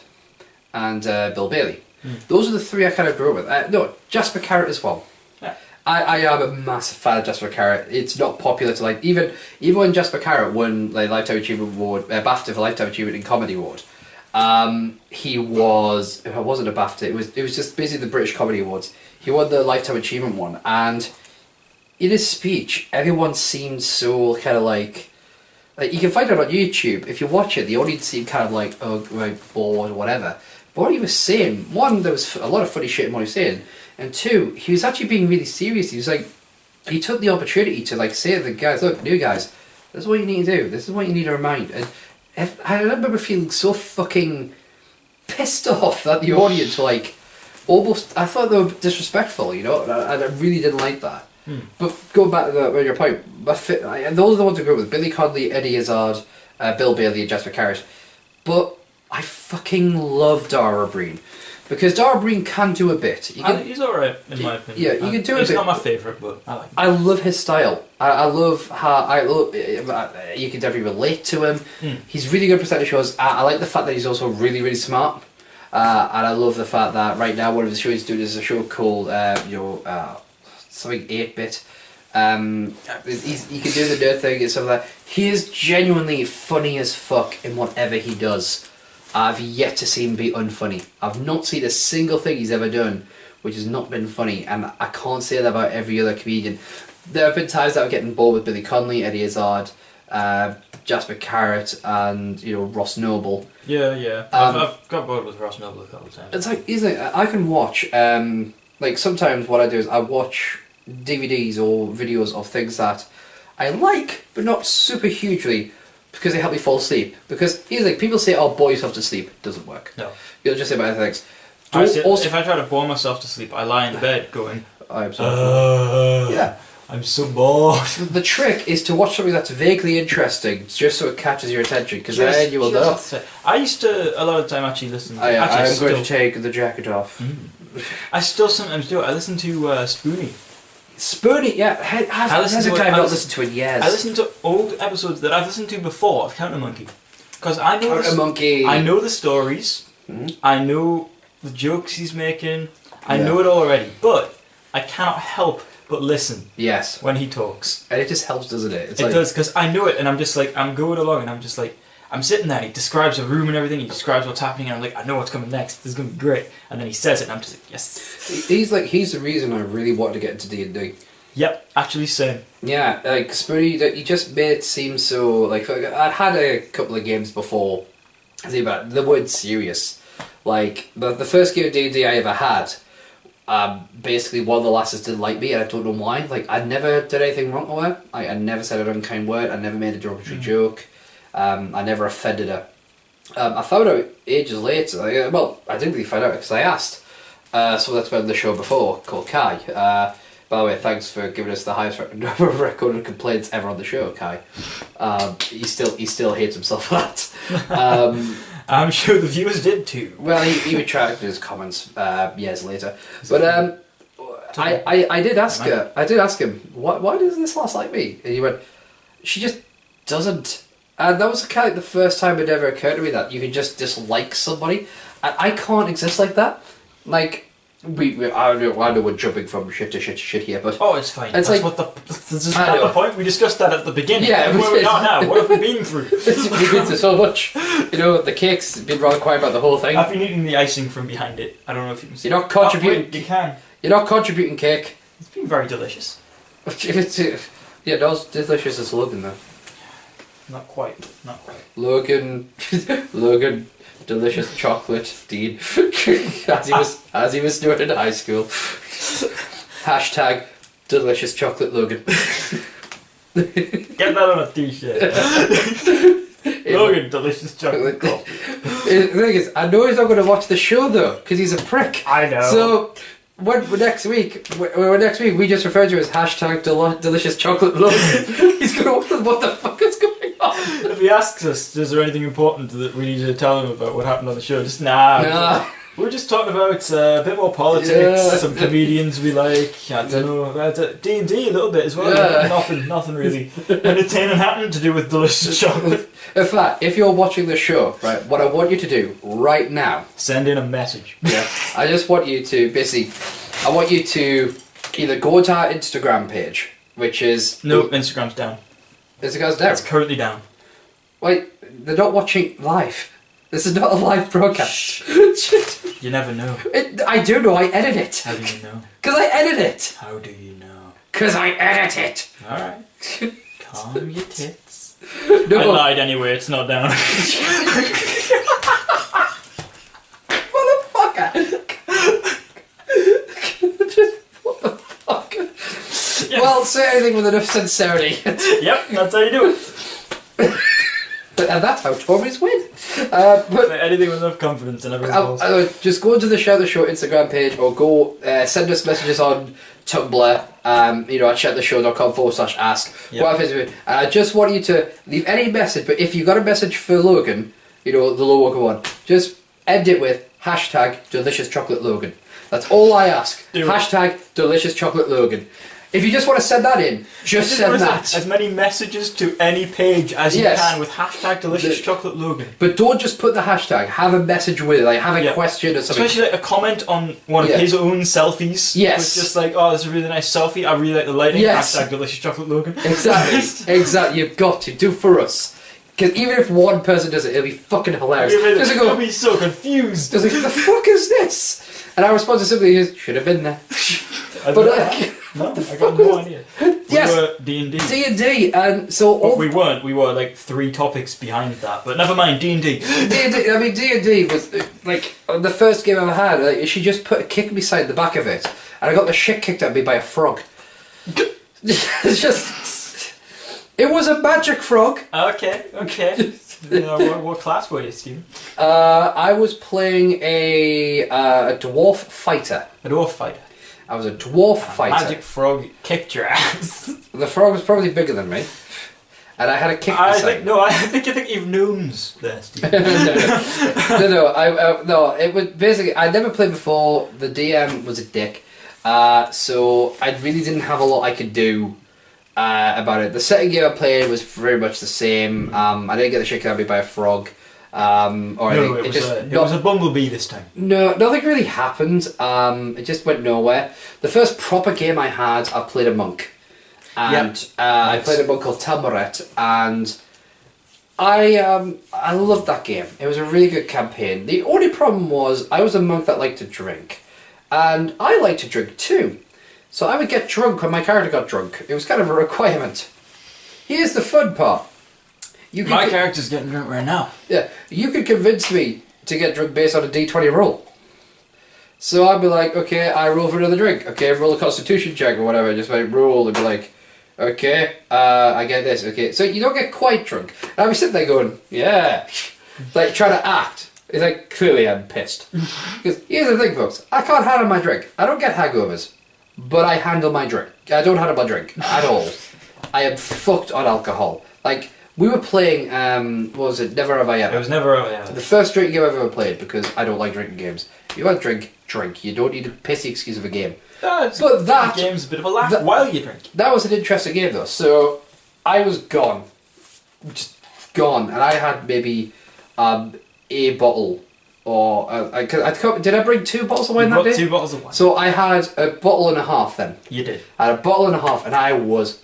and Bill Bailey. Those are the 3 I kind of grew up with. No, Jasper Carrot as well. Yeah. I am a massive fan of Jasper Carrot. It's not popular to like, even when Jasper Carrot won the Lifetime Achievement Award, BAFTA for Lifetime Achievement in Comedy Award, he was, it wasn't a BAFTA, it was just basically the British Comedy Awards. He won the Lifetime Achievement one, and in his speech, everyone seemed so kind of like you can find it on YouTube. If you watch it, the audience seemed kind of like, oh, bored or whatever. But what he was saying, one, there was a lot of funny shit in what he was saying, and 2, he was actually being really serious. He was like, he took the opportunity to like say to the guys, look, new guys, this is what you need to do. This is what you need to remind. And I remember feeling so fucking pissed off that the audience were like, almost, I thought they were disrespectful, and I really didn't like that. But going back to your point, those are the ones I grew up with: Billy Connolly, Eddie Izzard, Bill Bailey, and Jasper Carrot. But I fucking love Dara O'Brien because Dara O'Brien can do a bit. He's alright in my opinion. Yeah, you can do a bit. He's not my favourite, but I like him. I love his style. I love how you can definitely relate to him. He's really good at presenting shows. I like the fact that he's also really, really smart. And I love the fact that right now one of the shows he's doing is a show called something 8-bit. He can do the nerd thing and stuff like that. He is genuinely funny as fuck in whatever he does. I've yet to see him be unfunny. I've not seen a single thing he's ever done which has not been funny, and I can't say that about every other comedian. There have been times that I'm getting bored with Billy Connolly, Eddie Izzard, Jasper Carrot, and Ross Noble. Yeah. I've got bored with Ross Noble a couple of times. It's like I can watch. Like sometimes what I do is I watch DVDs or videos of things that I like, but not super hugely, because they help me fall asleep. Because people say, "Oh, bore yourself to sleep." It doesn't work. No. You'll just say about other things. If I try to bore myself to sleep, I lie in bed going, I'm sorry. Yeah. I'm so bored. The trick is to watch something that's vaguely interesting, just so it catches your attention, because then you will know. I used to, a lot of the time, actually listen to... I'm going to take the jacket off. I still sometimes do it. I listen to Spoonie. Spoonie, yeah. There's a guy I've not listened to in years. I listen to old episodes that I've listened to before of Counter Monkey. Because I know I know the stories, I know the jokes he's making, I know it all already, but I cannot help but listen. Yes. When he talks. And it just helps, doesn't it? It does, because I know it, and I'm just like, I'm going along, and I'm just like, I'm sitting there, and he describes the room and everything, he describes what's happening, and I'm like, I know what's coming next, this is going to be great. And then he says it, and I'm just like, yes. He's the reason I really wanted to get into D&D. Yep, actually same. Yeah, like, Spoonie, he just made it seem so, like, I'd had a couple of games before, they weren't serious. Like, the first game of D&D I ever had, basically one of the lasses didn't like me, and I don't know why. Like, I never did anything wrong to her. I never said an unkind word, I never made a derogatory joke, I never offended her. I found out ages later, I didn't really find out because I asked. So that's been the show before, called Kai. By the way, thanks for giving us the highest number of recorded complaints ever on the show, Kai. He still hates himself for that. I'm sure the viewers did too. Well, he retracted his comments years later. But I did ask him, why does this lass like me? And he went, she just doesn't. And that was kind of the first time it ever occurred to me that you can just dislike somebody. And I can't exist like that. Like, I know we're jumping from shit to shit here, but... Oh, it's fine. It's That's like, this is not the point. We discussed that at the beginning. Yeah, and where we are now. What have we been through? We've been through so much. You know, the cake's been rather quiet about the whole thing. I've been eating the icing from behind it. I don't know if you can see. You're not contributing... Oh, wait, you can. You're not contributing cake. It's been very delicious. Yeah, not as delicious as Logan, though. Not quite. Not quite. Logan... delicious chocolate, Dean. as he was doing in high school. Hashtag delicious chocolate Logan. Get that on a t-shirt. Logan, delicious chocolate. The thing is, I know he's not going to watch the show though, because he's a prick. I know. So next week we just refer to as hashtag delicious chocolate Logan. He's going to wonder what the fuck is going on. If he asks us, is there anything important that we need to tell him about what happened on the show? Just nah. We're just talking about a bit more politics, some comedians we like, I don't know, D&D a little bit as well. Yeah. Nothing really entertaining happened to do with delicious chocolate. In fact, if you're watching the show, right, what I want you to do right now... Send in a message. Yeah. I just want you to, basically, I want you to either go to our Instagram page, which is... No, Instagram's down. Instagram's down? It's currently down. Wait, they're not watching live. This is not a live broadcast. You never know. I do know, I edit it. How do you know? Because I edit it. How do you know? Because I edit it. Alright. Calm your tits. No. I lied anyway, it's not down. Motherfucker. What the fuck? Yes. Well, say anything with enough sincerity. Yep, that's how you do it. And that's how Tories win. But anything with enough confidence and everything else. Just go to the Shout the Show Instagram page or go send us messages on Tumblr, at shouttheshow.com/ask. Yep. And I just want you to leave any message, but if you got a message for Logan, the Logan one, just end it with hashtag delicious chocolate Logan. That's all I ask. Hashtag delicious chocolate Logan. If you just want to send that in, just send that. As many messages to any page as you can with hashtag delicious chocolate Logan. But don't just put the hashtag. Have a message with it. Like have a question or something. Especially like a comment on one of his own selfies. Yes. It's just like, oh, this is a really nice selfie. I really like the lighting. Yes. Hashtag delicious chocolate Logan. Exactly. Exactly. You've got to do for us. Because even if one person does it, it'll be fucking hilarious. They'll be so confused. Just like, what the fuck is this? And our response is simply, should have been there. But no, I got no idea. Yes. We were D&D. D&D, and so... But we weren't. We were like 3 topics behind that. But never mind, D&D. D&D, I mean, D&D was, like, the first game I ever had, like, she just put a kick beside the back of it, and I got the shit kicked out of me by a frog. It's just... It was a magic frog. Okay. What class were you, Stephen? I was playing a dwarf fighter. A dwarf fighter. I was a dwarf fighter. Magic frog kicked your ass. The frog was probably bigger than me, and I had a kick. I think you've gnomes there, Steve. No. It was basically I never played before. The DM was a dick, so I really didn't have a lot I could do about it. The second game I played was very much the same. I didn't get the shit out of me by a frog. Or No, it was a bumblebee this time. No, nothing really happened. It just went nowhere. The first proper game I had, I played a monk. And I played a monk called Telmoret, and I loved that game. It was a really good campaign. The only problem was I was a monk that liked to drink. And I liked to drink too. So I would get drunk when my character got drunk. It was kind of a requirement. Here's the fun part. My character's getting drunk right now. Yeah, you could convince me to get drunk based on a D20 roll. So I'd be like, okay, I roll for another drink. Okay, roll a constitution check or whatever. Just like roll and be like, okay, I get this. Okay, so you don't get quite drunk. And I'd be sitting there going, yeah, like trying to act. It's like, clearly I'm pissed. Because here's the thing, folks. I can't handle my drink. I don't get hangovers, but I handle my drink. I don't handle my drink at all. I am fucked on alcohol. Like, we were playing, what was it? Never Have I Ever. It was Never Have I Ever. The first drinking game I've ever played, because I don't like drinking games. If you want to drink, drink. You don't need a pissy excuse of a game. But that game's a bit of a laugh while you drink. That was an interesting game, though. So, I was gone. Just gone. And I had maybe a bottle. Or, did I bring 2 bottles of wine that day? 2 bottles of wine. So, I had a bottle and a half then. You did. I had a bottle and a half, and I was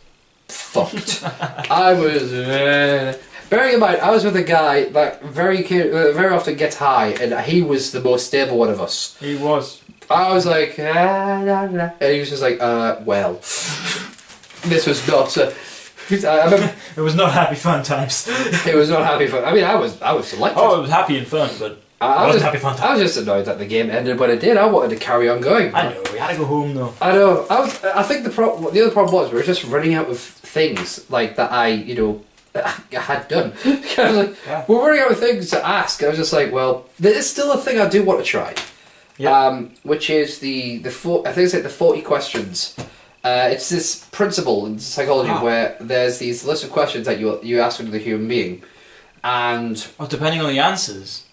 fucked. I was... bearing in mind, I was with a guy that very often gets high, and he was the most stable one of us. He was. I was like, and he was just like, well, this was not. I remember, it was not happy fun times. It was not happy fun. I mean, I was delighted. Oh, it was happy and fun, but it wasn't happy fun times. I was just annoyed that the game ended when it did. I wanted to carry on going. I know. We had to go home though. I know. I think the other problem was we were just running out of things like that. I had done. I was like, yeah. We're running out of things to ask. I was just like, well, there is still a thing I do want to try. Yep. Which is I think it's like the 40 questions. It's this principle in psychology where there's these list of questions that you ask another human being, and depending on the answers,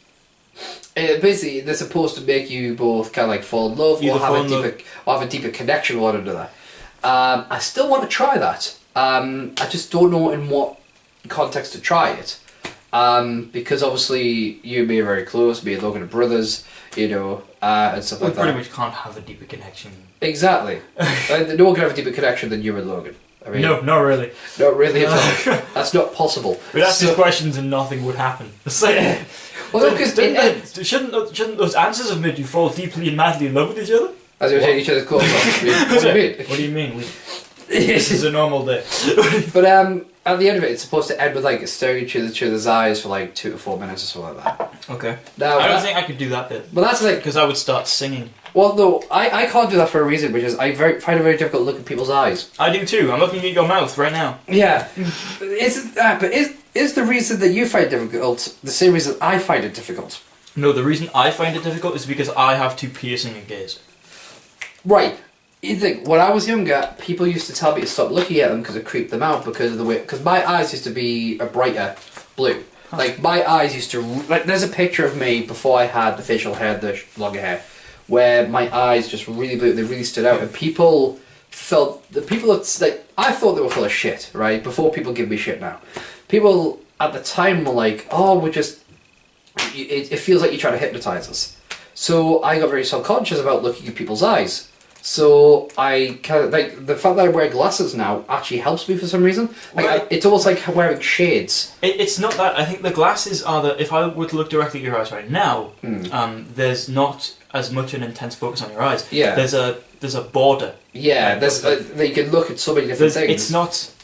basically they're supposed to make you both kind of like fall in love or have a deeper connection with one another. I still want to try that. I just don't know in what context to try it. Because obviously you and me are very close, me and Logan are brothers, and stuff like that. We pretty much can't have a deeper connection. Exactly. No one can have a deeper connection than you and Logan. I mean, no, not really. Not really at all. That's not possible. We'd ask these questions and nothing would happen. Well, because shouldn't those answers have made you fall deeply and madly in love with each other? As we were taking each other's clothes off. What do you mean? What do you mean? This is a normal day. But at the end of it, it's supposed to end with like staring each other's eyes for like 2 to 4 minutes or something like that. Okay. Now, I don't think I could do that bit. But that's like because I would start singing. Well, no, I can't do that for a reason, which is I find it very difficult to look at people's eyes. I do too. I'm looking at your mouth right now. Yeah. Is the reason that you find it difficult the same reason I find it difficult? No, the reason I find it difficult is because I have too piercing a gaze. Right. You think, when I was younger, people used to tell me to stop looking at them because it creeped them out because of the way... Because my eyes used to be a brighter blue. Huh. Like, my eyes used to... Like, there's a picture of me before I had the facial hair, the longer hair, where my eyes just really blew, they really stood out, and people felt... Like, I thought they were full of shit, right? Before people give me shit now. People at the time were like, oh, we're just... It feels like you're trying to hypnotise us. So I got very self-conscious about looking at people's eyes. So I kind of like the fact that I wear glasses now actually helps me for some reason. Like it's almost like wearing shades. It's not that. I think the glasses are that if I were to look directly at your eyes right now, there's not as much an intense focus on your eyes. Yeah. There's a border. Yeah. You can look at so many different things.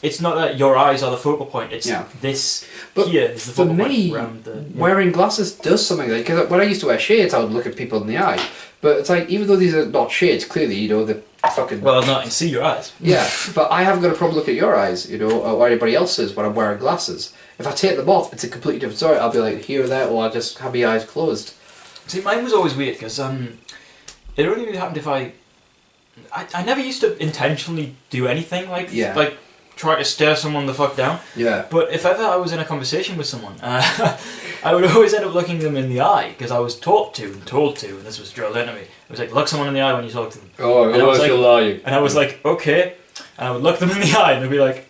It's not that your eyes are the focal point. It's this. But here is the focal point around the. Wearing glasses does something like because when I used to wear shades, I would look at people in the eye. But it's like, even though these are not shades, clearly, they're fucking... Well, I can see your eyes. Yeah, but I haven't got a problem looking at your eyes, or anybody else's when I'm wearing glasses. If I take them off, it's a completely different story. I'll be like, here or there, or I'll just have my eyes closed. See, mine was always weird, because it only really happened if I never used to intentionally do anything, like try to stare someone the fuck down. Yeah. But if ever I was in a conversation with someone, I would always end up looking them in the eye because I was taught to and told to, and this was drilled into me. It was like, look someone in the eye when you talk to them. Oh, otherwise you'll lie. And I was like, okay. And I would look them in the eye and they'd be like,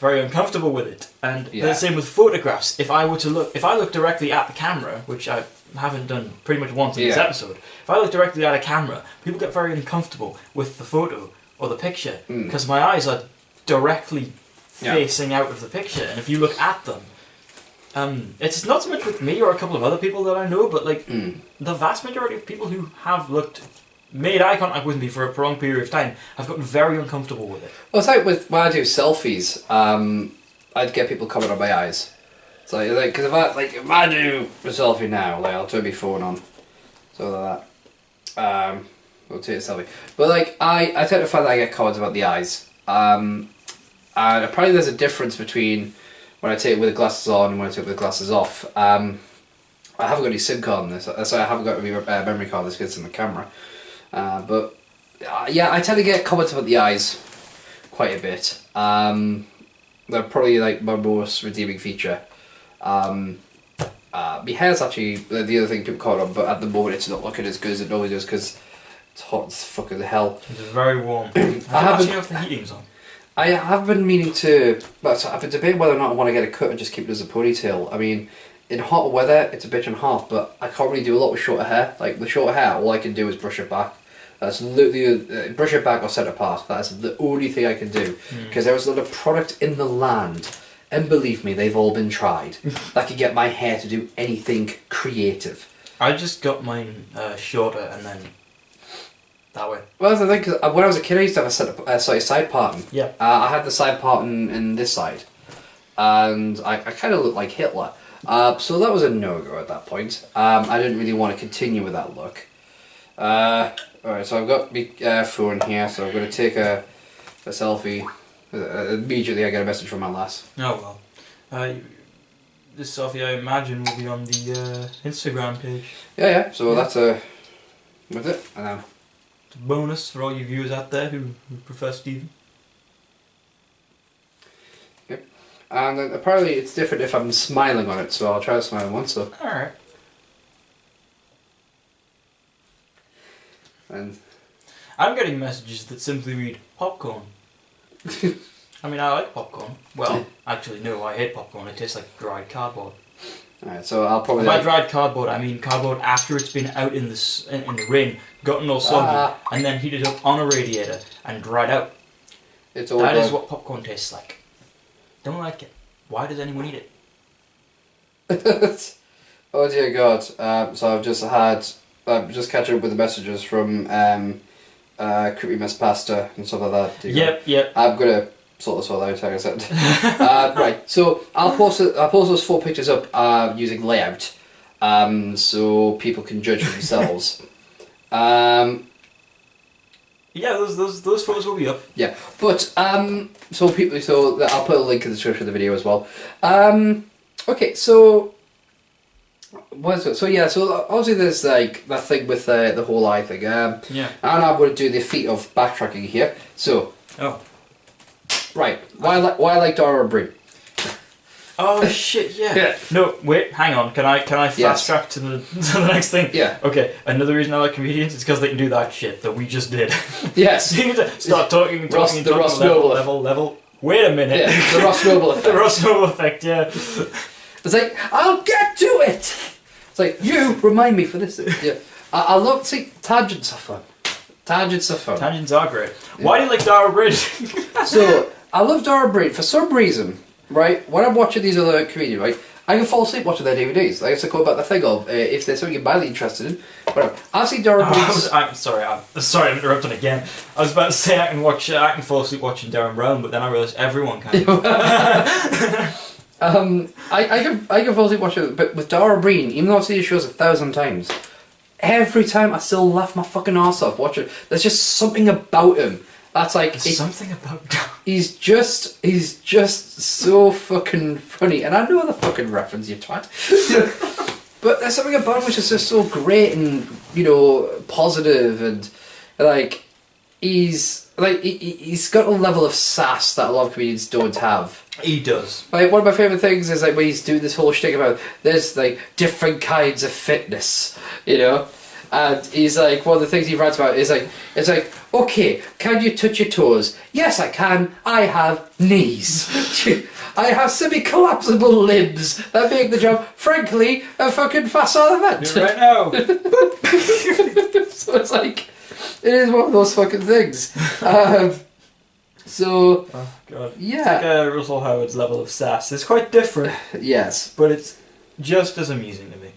very uncomfortable with it. And the same with photographs. If I look directly at the camera, which I haven't done pretty much once in this episode, if I look directly at a camera, people get very uncomfortable with the photo or the picture because my eyes are directly facing out of the picture, and if you look at them, it's not so much with me or a couple of other people that I know, but like the vast majority of people who have made eye contact with me for a prolonged period of time have gotten very uncomfortable with it. Well, it's like when I do selfies, I'd get people comment on my eyes. So like, because if I do a selfie now, like I'll turn my phone on, so like that. We'll take a selfie. But like I tend to find that I get comments about the eyes. And apparently there's a difference between when I take it with the glasses on and when I take it with the glasses off. I haven't got any SIM card on this, so I haven't got any memory card that gets in the camera. But I tend to get comments about the eyes quite a bit. They're probably like my most redeeming feature. My hair's actually the other thing people comment on, but at the moment it's not looking as good as it normally does because it's hot as fucking hell. It's very warm. I actually know if the heating's on. I have been meaning to, but I've been debating whether or not I want to get a cut and just keep it as a ponytail. I mean, in hot weather, it's a bitch and a half, but I can't really do a lot with shorter hair. Like, with shorter hair, all I can do is brush it back. That's literally, brush it back or set it apart. That's the only thing I can do. Because there is not a product in the land, and believe me, they've all been tried, that could get my hair to do anything creative. I just got mine shorter and then that way. Well, that's the thing, because when I was a kid, I used to have a side parting. Yeah. I had the side parting in this side, and I kind of looked like Hitler. So that was a no-go at that point. I didn't really want to continue with that look. Alright, so I've got my phone here, so I'm going to take a selfie. Immediately I get a message from my lass. Oh well. This selfie, I imagine, will be on the Instagram page. Yeah, so that's with it. And then it's a bonus for all you viewers out there who prefer Stephen. Yep. And then apparently it's different if I'm smiling on it, so I'll try to smile once. So. Alright. And I'm getting messages that simply read popcorn. I mean, I like popcorn. Well, actually, no, I hate popcorn. It tastes like dried cardboard. Alright, so I'll probably... By dried cardboard, I mean cardboard after it's been out in the rain, gotten all soggy, and then heated up on a radiator and dried out. It's all that is what popcorn tastes like. Don't like it. Why does anyone eat it? Oh dear God. So I've just had... just catching up with the messages from Creepy Miss Pasta and stuff like that. Yep. I'm gonna sort this all out, like I said. Right, so I'll post those 4 pictures up using layout, so people can judge for themselves. Yeah, those photos will be up. Yeah, but so I'll put a link in the description of the video as well. Okay, so. What is it? So yeah, so obviously there's like that thing with the whole eye thing. Yeah. And I'm going to do the feat of backtracking here. So. Oh. Right. Why I like Dara and Bree? Oh shit! Yeah. No, wait. Hang on. Can I fast track to the next thing? Yeah. Okay. Another reason I like comedians is because they can do that shit that we just did. Yes. Start talking. Level. Wait a minute. Yeah. The Ross Noble effect. The Ross Noble effect. Yeah. It's like, I'll get to it! It's like, you remind me for this. Yeah. I love, see, tangents are fun. Tangents are great. Yeah. Why do you like Dara Bridge? So, I love Dara Bridge for some reason, right? When I'm watching these other comedians, right? I can fall asleep watching their DVDs. Like, it's a quote about the thing of, if there's something you're badly interested in, whatever. I've seen Dara Bridge... I'm sorry, I'm interrupting again. I was about to say I can fall asleep watching Darren Brown, but then I realised everyone can. I can fall asleep watching it, but with Dara Breen, even though I've seen his shows 1,000 times, every time I still laugh my fucking arse off watching it. There's just something about him that's like... something about Dara. He's just so fucking funny. And I know the fucking reference, you twat. But there's something about him which is just so great and, positive and, like, he's got a level of sass that a lot of comedians don't have. He does. Like, one of my favourite things is like when he's doing this whole shtick about there's like different kinds of fitness, And he's like, one of the things he writes about is like, it's like, okay, can you touch your toes? Yes, I can. I have knees. I have semi-collapsible limbs that make the job, frankly, a fucking facile event. Right now. So it's like, it is one of those fucking things. So, oh god, yeah, it's like Russell Howard's level of sass. It's quite different. Yes, but it's just as amusing to me.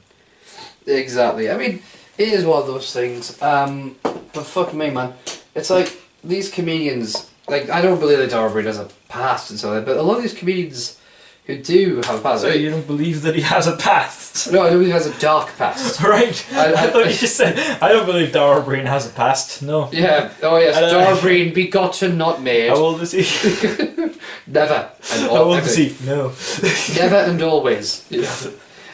Exactly. I mean, it is one of those things. But fuck me, man. It's like these comedians. Like, I don't believe that Dara Breen has a past and so on, but a lot of these comedians who do have a past. So you don't believe that he has a past? No, I don't believe he has a dark past. Right. I thought you just said, I don't believe Dara Breen has a past. No. Yeah. Oh yes, Dara Breen, begotten, not made. How old is he? Never. And How old is he? No. Never and always.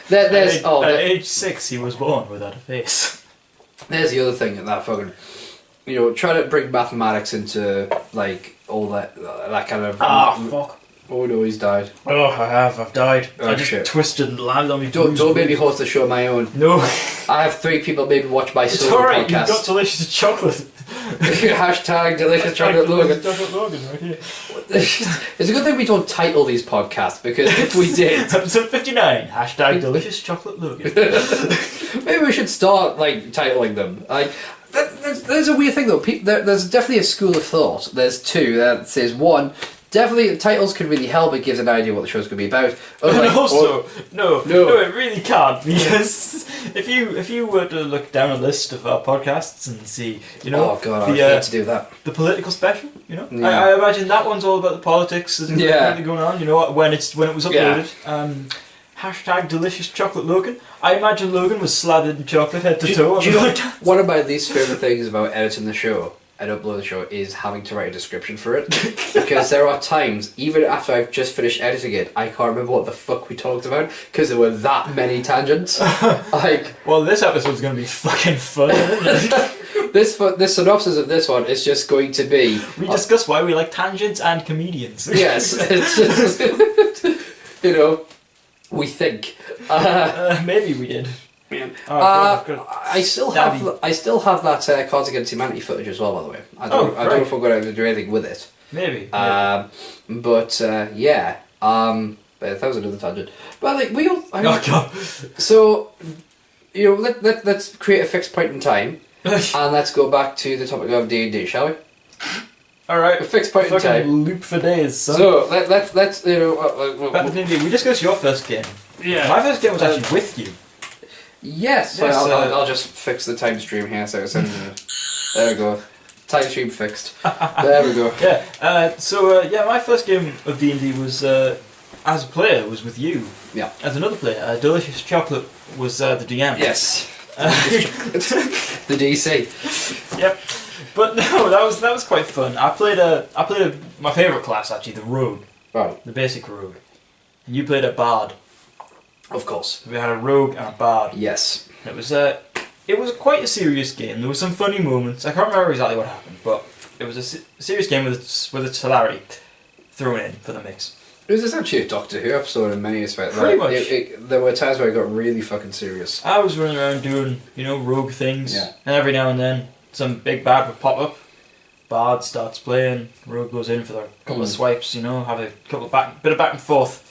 There's at age 6 he was born without a face. There's the other thing that fucking, try to bring mathematics into like all that kind of. Fuck. Oh no, he's died. Oh, I've died. Oh, I just shit. twisted and landed on me. Don't make me host the show on my own. No. I have 3 people maybe watch my It's solo alright, podcast. you've got delicious chocolate. Hashtag delicious chocolate Logan. Chocolate Logan right here. It's a good thing we don't title these podcasts, because if we did, Episode 59, hashtag delicious chocolate Logan. maybe we should start like titling them. Like, there's a weird thing though. There's definitely a school of thought. There's 2 that says, 1, definitely titles can really help. It gives an idea what the show's going to be about. And also, no, it really can't, because if you were to look down a list of our podcasts and see, oh god, I hate to do that. The political special, Yeah. I imagine that one's all about the politics and really going on. When it was uploaded. Hashtag delicious chocolate Logan. I imagine Logan was slathered in chocolate head to toe. One of my least favourite things about editing the show and uploading the show is having to write a description for it. Because there are times, even after I've just finished editing it, I can't remember what the fuck we talked about because there were that many tangents. Well, this episode's going to be fucking fun, isn't it? This synopsis of this one is just going to be... We discuss why we like tangents and comedians. Yes. It's just, we think. Maybe we did. Yeah. God. I still have that Cards Against Humanity footage as well, by the way. I don't know if we're going to do anything with it. Maybe. But that was another tangent. But like we all. God. So let's create a fixed point in time, and let's go back to the topic of D&D, shall we? All right. A fixed point in time. Loop for days. Son. So let's Back to D&D. We discussed your first game. Yeah. My first game was actually with you. Yes. I'll just fix the time stream here. So it's there we go. Time stream fixed. There we go. Yeah. My first game of D&D was as a player was with you. Yeah. As another player, Delicious Chocolate was the DM. Yes. The DC. Yep. But no, that was quite fun. I played my favourite class actually, the rogue. Right. The basic rogue. And you played a bard. Of course. We had a rogue and a bard. Yes. It was quite a serious game. There were some funny moments. I can't remember exactly what happened, but it was a serious game with its hilarity thrown in for the mix. It was essentially a Doctor Who episode in many respects. Pretty much. There were times where it got really fucking serious. I was running around doing, rogue things, and every now and then some big bad would pop up. Bard starts playing, rogue goes in for a couple of swipes, have a couple of bit of back and forth.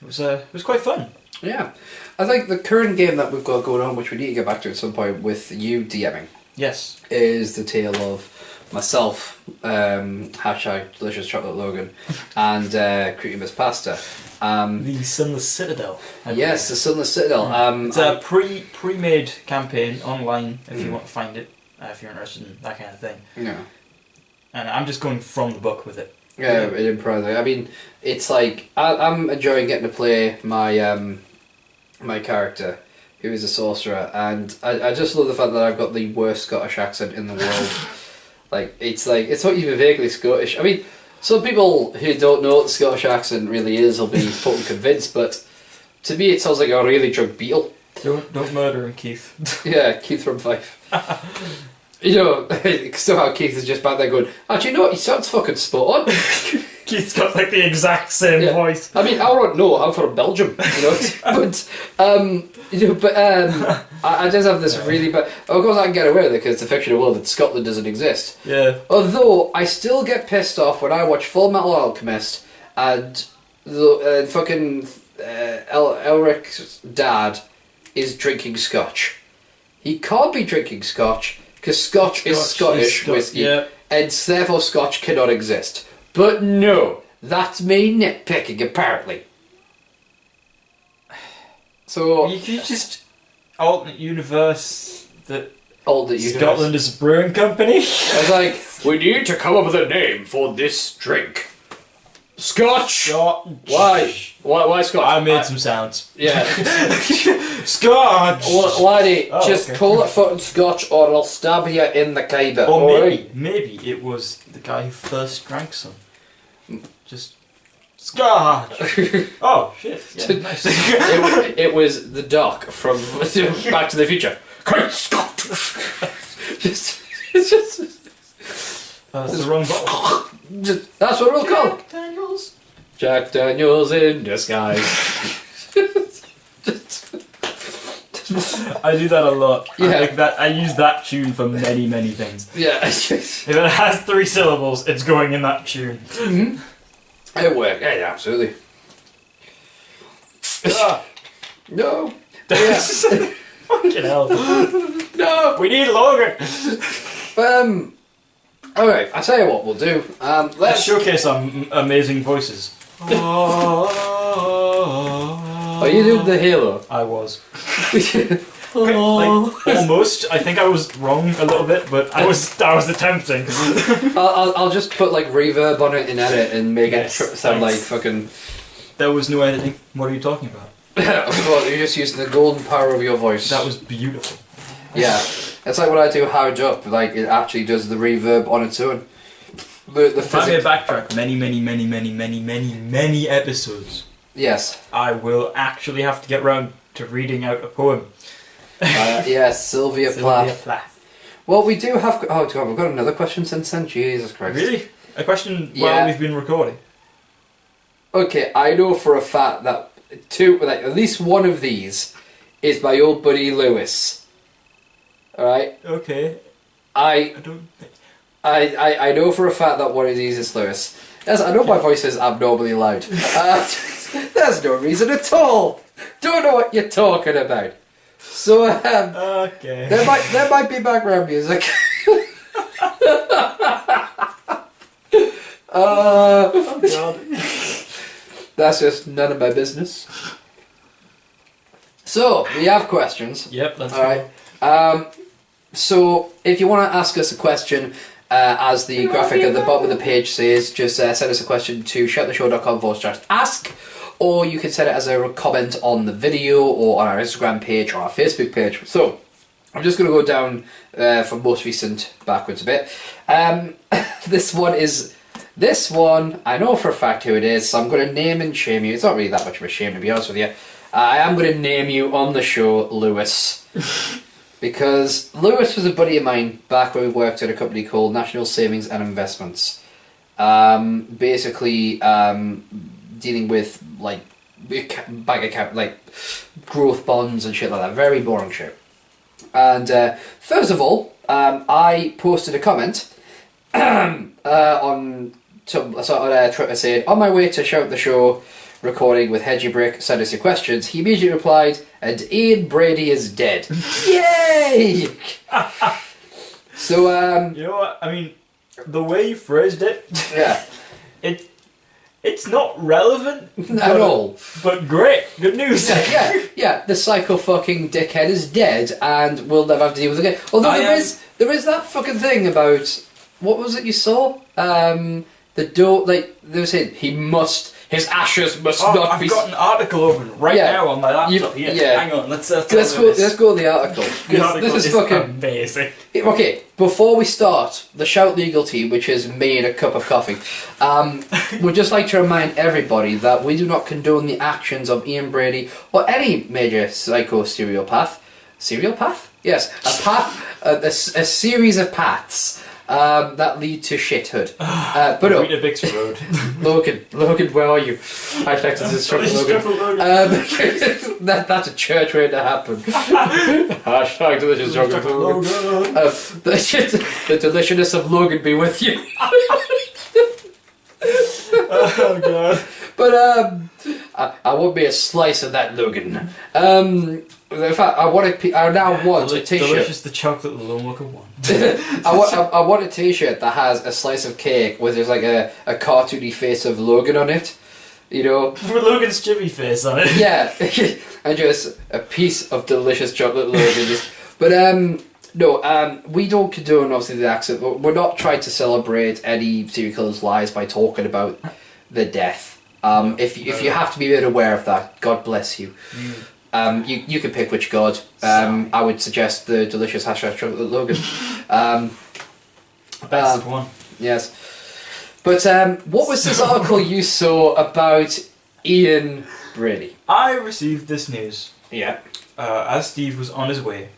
It was quite fun. Yeah. I think the current game that we've got going on, which we need to get back to at some point with you DMing, yes, is the tale of myself, hashtag delicious chocolate Logan, and Creamus Pasta. The Sunless Citadel. Yes, the Sunless Citadel. It's a pre-made campaign online if you want to find it, if you're interested in that kind of thing. Yeah. And I'm just going from the book with it. Yeah, improv. I mean, it's like I'm enjoying getting to play my my character, who is a sorcerer, and I just love the fact that I've got the worst Scottish accent in the world. It's not even vaguely Scottish. I mean, some people who don't know what the Scottish accent really is will be totally convinced, but to me it sounds like a really drunk beetle. Don't murder him, Keith. Yeah, Keith from Fife. Somehow Keith is just back there going, actually no, he sounds fucking spot on. Keith's got like the exact same voice. I mean, I don't know. I'm from Belgium, but I just have this really bad. Of course, I can get away with it because it's a fictional world that Scotland doesn't exist. Yeah. Although I still get pissed off when I watch Full Metal Alchemist and the fucking Elric's dad is drinking scotch. He can't be drinking scotch because scotch is Scottish whiskey, and therefore scotch cannot exist. But no, that's me nitpicking apparently. So you could just alternate universe that universe. Scotland is a brewing company. I was like, we need to come up with a name for this drink. Scotch. Why? Why Scotch? I made some sounds. Yeah. Scotch. Laddie, just call it fucking Scotch, or I'll stab you in the kaiba. Or maybe it was the guy who first drank some. Just Scotch. Oh shit! Yeah, nice. it was the Doc from Back to the Future. Great Scott. It's just. That's the wrong bottle. That's what we'll call Jack Daniels. Jack Daniels in disguise. I do that a lot. Yeah. I use that tune for many, many things. Yeah. If it has 3 syllables, it's going in that tune. Mm-hmm. It worked. Yeah, absolutely. No. Yeah. Fucking hell. No. We need Logan. Alright, I'll tell you what we'll do. Let's showcase our amazing voices. Are you doing the Halo? I was. Almost. I think I was wrong a little bit, but I was attempting. I'll just put like reverb on it in edit and make it sound like fucking. There was no editing. What are you talking about? Well, you're just using the golden power of your voice. That was beautiful. Yeah, it's like when I do Hard Up, like it actually does the reverb on its own. If I may backtrack many episodes. Yes. I will actually have to get round to reading out a poem. Yes, Sylvia Plath. Well, we do have. Oh god, we've got another question since then. Jesus Christ! Really? A question while we've been recording? Okay, I know for a fact that at least one of these is my old buddy Lewis. All right. Okay. I don't think. I know for a fact that one of these is Lewis. Yes, I know my voice is abnormally loud. There's no reason at all. Don't know what you're talking about. So okay. There might be background music. Oh god. That's just none of my business. So we have questions. Yep, that's all right. So if you want to ask us a question, as the graphic at the bottom of the page says, just send us a question to shouttheshow.com/ask, or you can send it as a comment on the video or on our Instagram page or our Facebook page. So I'm just going to go down from most recent backwards a bit. This one, I know for a fact who it is, so I'm going to name and shame you. It's not really that much of a shame, to be honest with you. I am going to name you on the show Lewis. Because Lewis was a buddy of mine back when we worked at a company called National Savings and Investments. Basically, dealing with like bank account, like growth bonds and shit like that. Very boring shit. And first of all, I posted a comment on Twitter saying, "On my way to Shout the Show recording with Hedgie Brick, send us your questions." He immediately replied, "And Ian Brady is dead." Yay! So, you know what? I mean, the way you phrased it, yeah, it's not relevant at all. But great, good news. Yeah. The psycho fucking dickhead is dead, and we'll never have to deal with it again. Although there is that fucking thing about what was it you saw? The door, like they were saying, his ashes must not be. I've got an article open right now on my laptop. Hang on, let's go to the article. The article this is fucking amazing. Okay, before we start, the Shout Legal team, which is me and a cup of coffee, would just like to remind everybody that we do not condone the actions of Ian Brady or any major psycho serial path. Serial path? Yes, a series of paths that lead to shithood. But no, Rita Bix Road. Logan, where are you? Hashtag this is struggle Logan. That's a church waiting to happen. Hashtag delicious struggle Logan. The deliciousness of Logan be with you. Oh god. But I want me a slice of that Logan. In fact, I now want a T-shirt. Delicious the chocolate the Lone Walker won. I want a T-shirt that has a slice of cake where there's like a cartoony face of Logan on it. You know, with Logan's chubby face on it. Yeah, and just a piece of delicious chocolate Logan. No, we don't condone obviously the accent. We're not trying to celebrate any serial killer's lives by talking about the death. If you have to be made aware of that, God bless you. You can pick which god. I would suggest the delicious hashtag chocolate Logan. Best one. Yes. But what was this article you saw about Ian Brady? I received this news. Yeah. As Steve was on his way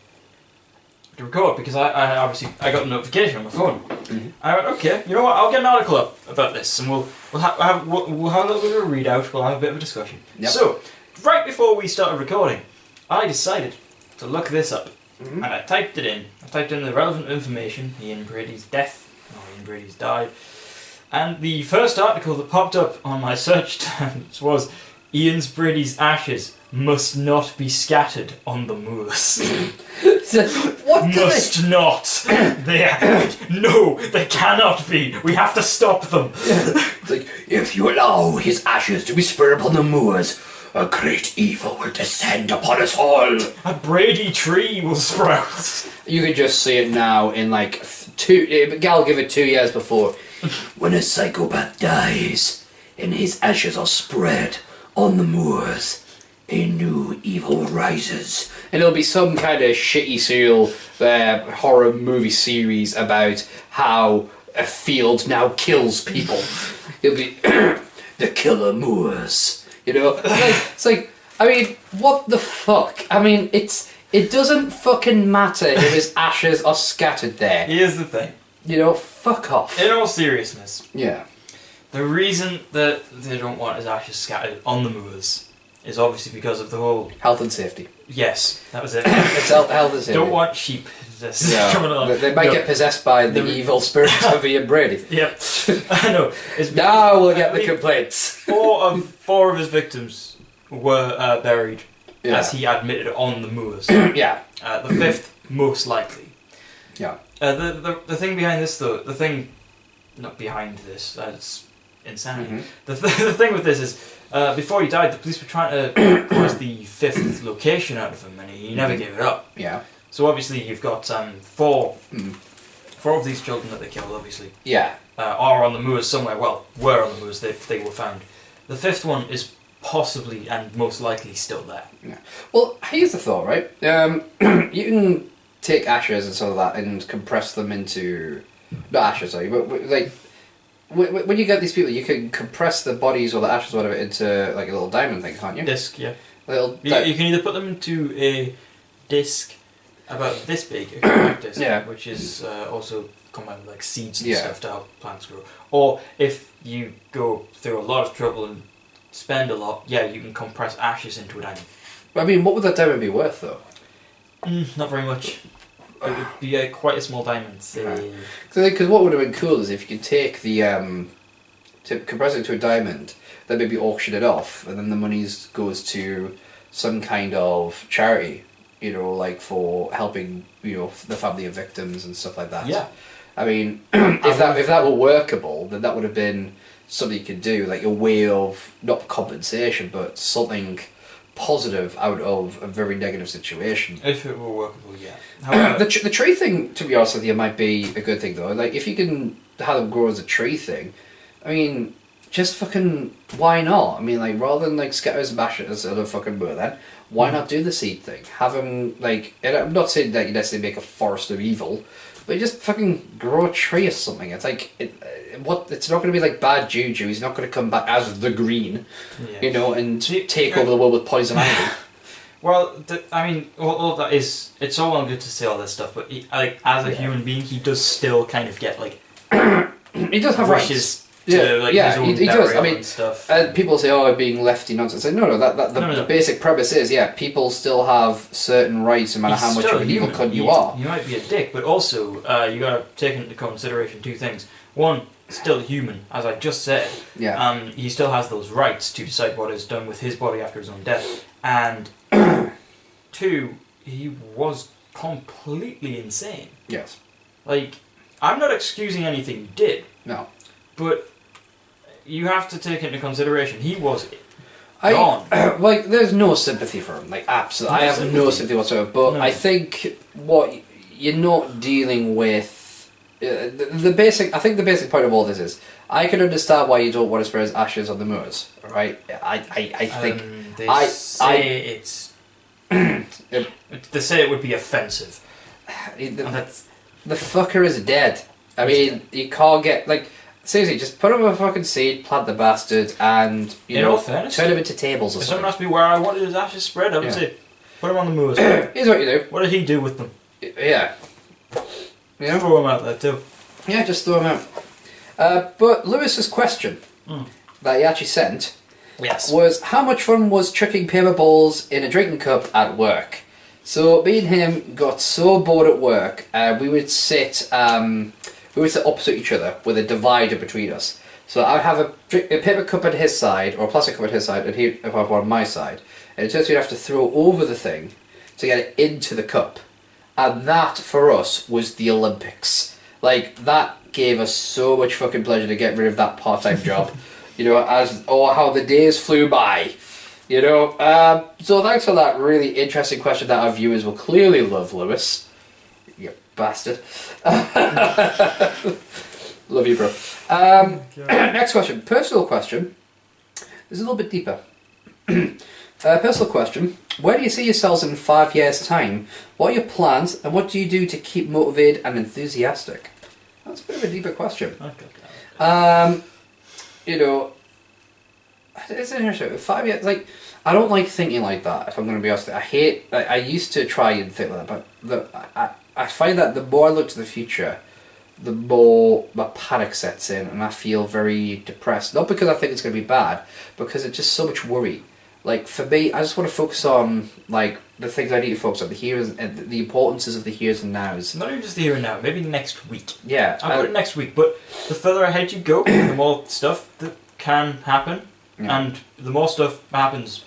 to record, because I obviously got a notification on my phone. Mm-hmm. I went, okay, you know what? I'll get an article up about this, and we'll have a little bit of a readout. We'll have a bit of a discussion. Yep. So, right before we started recording, I decided to look this up, Mm-hmm. and I typed it in. I typed in the relevant information: Ian Brady's death, or Ian Brady's died, and the first article that popped up on my search terms was Ian Brady's ashes must not be scattered on the moors. What must not. No, they cannot be. We have to stop them. It's like, if you allow his ashes to be spread upon the moors, a great evil will descend upon us all. A Brady tree will sprout. You can just see it now in like I'll give it 2 years before. When a psychopath dies and his ashes are spread on the moors, a new evil rises. And it'll be some kind of shitty serial horror movie series about how a field now kills people. It'll be the killer moors. You know? It's like, I mean, what the fuck? I mean, it doesn't fucking matter if his ashes are scattered there. Here's the thing. You know, fuck off. In all seriousness, Yeah. the reason that they don't want his ashes scattered on the moors is obviously because of the whole... Health and safety. Yes, that was it. It's health and safety. Don't want sheep just coming along. They might get possessed by the evil spirit of Ian Brady. Yep. I know. Now we'll get the complaints. Four of his victims were buried, Yeah. as he admitted, on the moors. Yeah. The fifth, most likely. Yeah. The thing behind this, though, not behind this, that's insanity. Mm-hmm. The thing with this is, before he died, the police were trying to force the fifth location out of him, and he never gave it up. Yeah. So obviously you've got four of these children that they killed, obviously. Yeah. Are on the moors somewhere. Well, were on the moors. They were found. The fifth one is possibly and most likely still there. Yeah. Well, here's the thought, right? You can take ashes and sort of that and compress them into... Not ashes, sorry, but like... When you get these people, you can compress the bodies or the ashes or whatever into like a little diamond thing, can't you? Disc, yeah. You You can either put them into a disc about this big, a compact disc, Yeah. which is also combined with like seeds and Yeah. stuff to help plants grow. Or if you go through a lot of trouble and spend a lot, yeah, you can compress ashes into a diamond. I mean, what would that diamond be worth, though? Not very much. It would be quite a small diamond. Because what would have been cool is if you could take the to compress it into a diamond, then maybe auction it off, and then the money goes to some kind of charity, you know, like for helping, you know, the family of victims and stuff like that. Yeah. I mean, if that were workable, then that would have been something you could do, like a way of not compensation, but something positive out of a very negative situation. If it were workable, yeah. However, The tree thing, to be honest with you, might be a good thing though. Like, if you can have them grow as a tree thing, I mean, just fucking, why not? I mean, like, rather than like scatter some ashes at a fucking moor then, why not do the seed thing? Have them, like, and I'm not saying that you necessarily make a forest of evil, but you just fucking grow a tree or something. It's like, it's not going to be like bad juju. He's not going to come back as the Green, yeah. you know, and take over the world with poison ivy. Well, I mean, all of that is, it's all well and good to say all this stuff, but as a human being, he does still kind of get, like, he does have rights. wishes to, like, his own he does. I burial mean, and stuff. people say, "Oh, being lefty nonsense." I say, no. The basic premise is, people still have certain rights, no matter how much of an evil cunt you are. You might be a dick, but also you got to take into consideration two things. One, still human, as I just said. Yeah. He still has those rights to decide what is done with his body after his own death, and two, he was completely insane. Yes. Like, I'm not excusing anything he did. No. But you have to take into consideration he was gone. Like, there's no sympathy for him. Like, absolutely, I have no sympathy whatsoever. But I think what you're not dealing with. The basic. I think the basic point of all this is, I can understand why you don't want to spread his ashes on the moors. Right? I think they say it's. They say it would be offensive. The fucker is dead. I mean, you can't get, like, seriously, just put him a fucking seed, plant the bastard, and in all fairness, turn him into tables or if something. Someone asked me where I wanted his ashes spread, I would say, put him on the moors. Here's what you do. What did he do with them? Yeah. Throw him out there too. Yeah, just throw him out. But Lewis's question that he actually sent was, how much fun was chucking paper balls in a drinking cup at work? So me and him got so bored at work, we would sit opposite each other with a divider between us. So I'd have a paper cup at his side, or a plastic cup at his side, and he'd have one on my side. And it turns out we'd have to throw over the thing to get it into the cup. And that, for us, was the Olympics. Like, that gave us so much fucking pleasure to get rid of that part-time job. How the days flew by. So thanks for that really interesting question that our viewers will clearly love, Lewis. You bastard. Love you, bro. Next question. Personal question. This is a little bit deeper. Personal question. Where do you see yourselves in 5 years' time? What are your plans, and what do you do to keep motivated and enthusiastic? That's a bit of a deeper question. It's interesting. 5 years, like, I don't like thinking like that, if I'm going to be honest. I used to try and think like that, but I find that the more I look to the future, the more my panic sets in, and I feel very depressed. Not because I think it's going to be bad, because it's just so much worry. Like, for me, I just want to focus on, like, the things I need to focus on, the here's and the importances of the here's and nows. Not even just the here and now, maybe next week. Yeah. I'll put it next week, but the further ahead you go, the more stuff that can happen, and the more stuff happens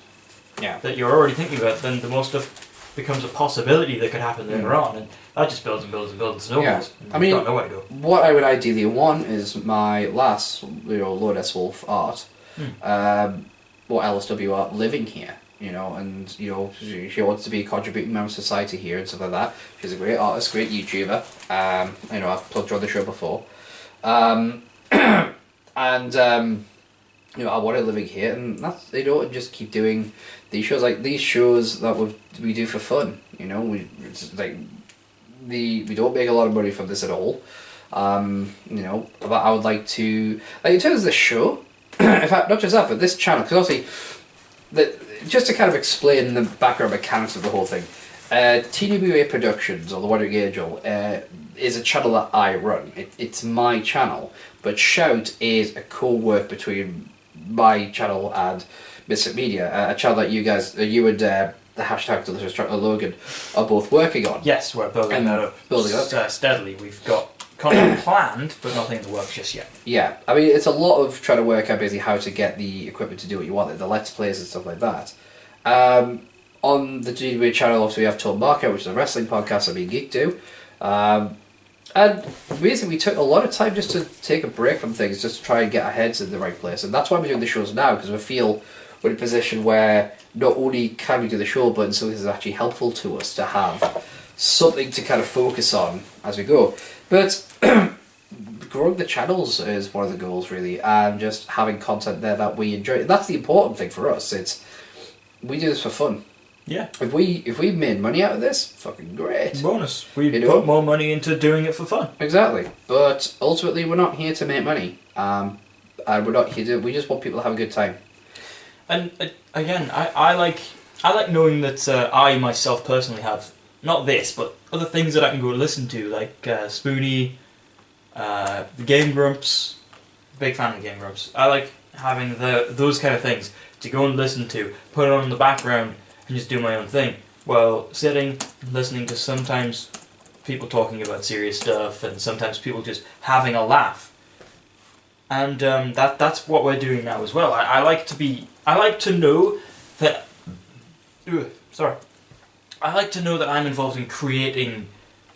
that you're already thinking about, then the more stuff becomes a possibility that could happen later on, and that just builds and builds and builds and snowballs. I mean, don't know where to go. What I would ideally want is my last, Lord S. Wolf art, or LSW art, living here, and she wants to be a contributing member of society here and stuff like that. She's a great artist, great YouTuber. I've plugged her on the show before, and I want her living here, and that's and just keep doing these shows, like these shows that we do for fun. We don't make a lot of money from this at all. But I would like to, like, in terms of the show. In fact, not just that, but this channel, because obviously, just to kind of explain the background mechanics of the whole thing, TWA Productions, or the Wandering Angel, is a channel that I run. It's my channel, but Shout is a co-work between my channel and Misfit Media, a channel that you and the hashtag Delicious Logan are both working on. Yes, we're building that up steadily. We've got content planned, but nothing in the works just yet. Yeah, I mean, it's a lot of trying to work out basically how to get the equipment to do what you want, the Let's Plays and stuff like that. On the GW channel, obviously, we have Talk Market, which is a wrestling podcast that me and Geek do. And basically, we took a lot of time just to take a break from things, just to try and get our heads in the right place. And that's why we're doing the shows now, because we feel we're in a position where not only can we do the show, but something is actually helpful to us to have something to kind of focus on as we go. But growing the channels is one of the goals, really, and just having content there that we enjoy. That's the important thing for us. We do this for fun. Yeah. If we made money out of this, fucking great. Bonus. We put more money into doing it for fun. Exactly. But ultimately, we're not here to make money. And we're not here to. We just want people to have a good time. And again, I like I like knowing that I myself personally have not this, but other things that I can go listen to, like Spoony, the Game Grumps. Big fan of the Game Grumps. I like having those kind of things to go and listen to, put it on in the background, and just do my own thing. While sitting and listening to sometimes people talking about serious stuff, and sometimes people just having a laugh. And that's what we're doing now as well. I like to know that. Sorry. I like to know that I'm involved in creating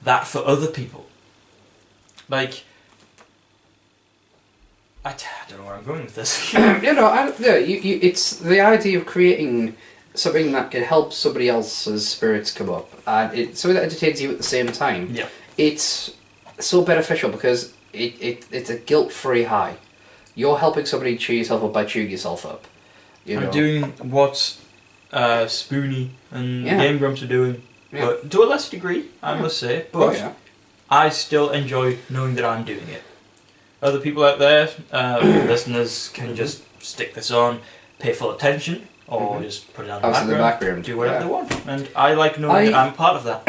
that for other people. Like, I don't know where I'm going with this. It's the idea of creating something that can help somebody else's spirits come up, and it's something that entertains you at the same time. Yeah. It's so beneficial because it's a guilt-free high. You're helping somebody cheer yourself up by cheering yourself up. I'm doing what Spoony and Game Grumps are doing, but to a lesser degree, I must say. But I still enjoy knowing that I'm doing it. Other people out there, listeners, can just stick this on, pay full attention, or just put it on the background, do whatever they want. And I like knowing that I'm part of that.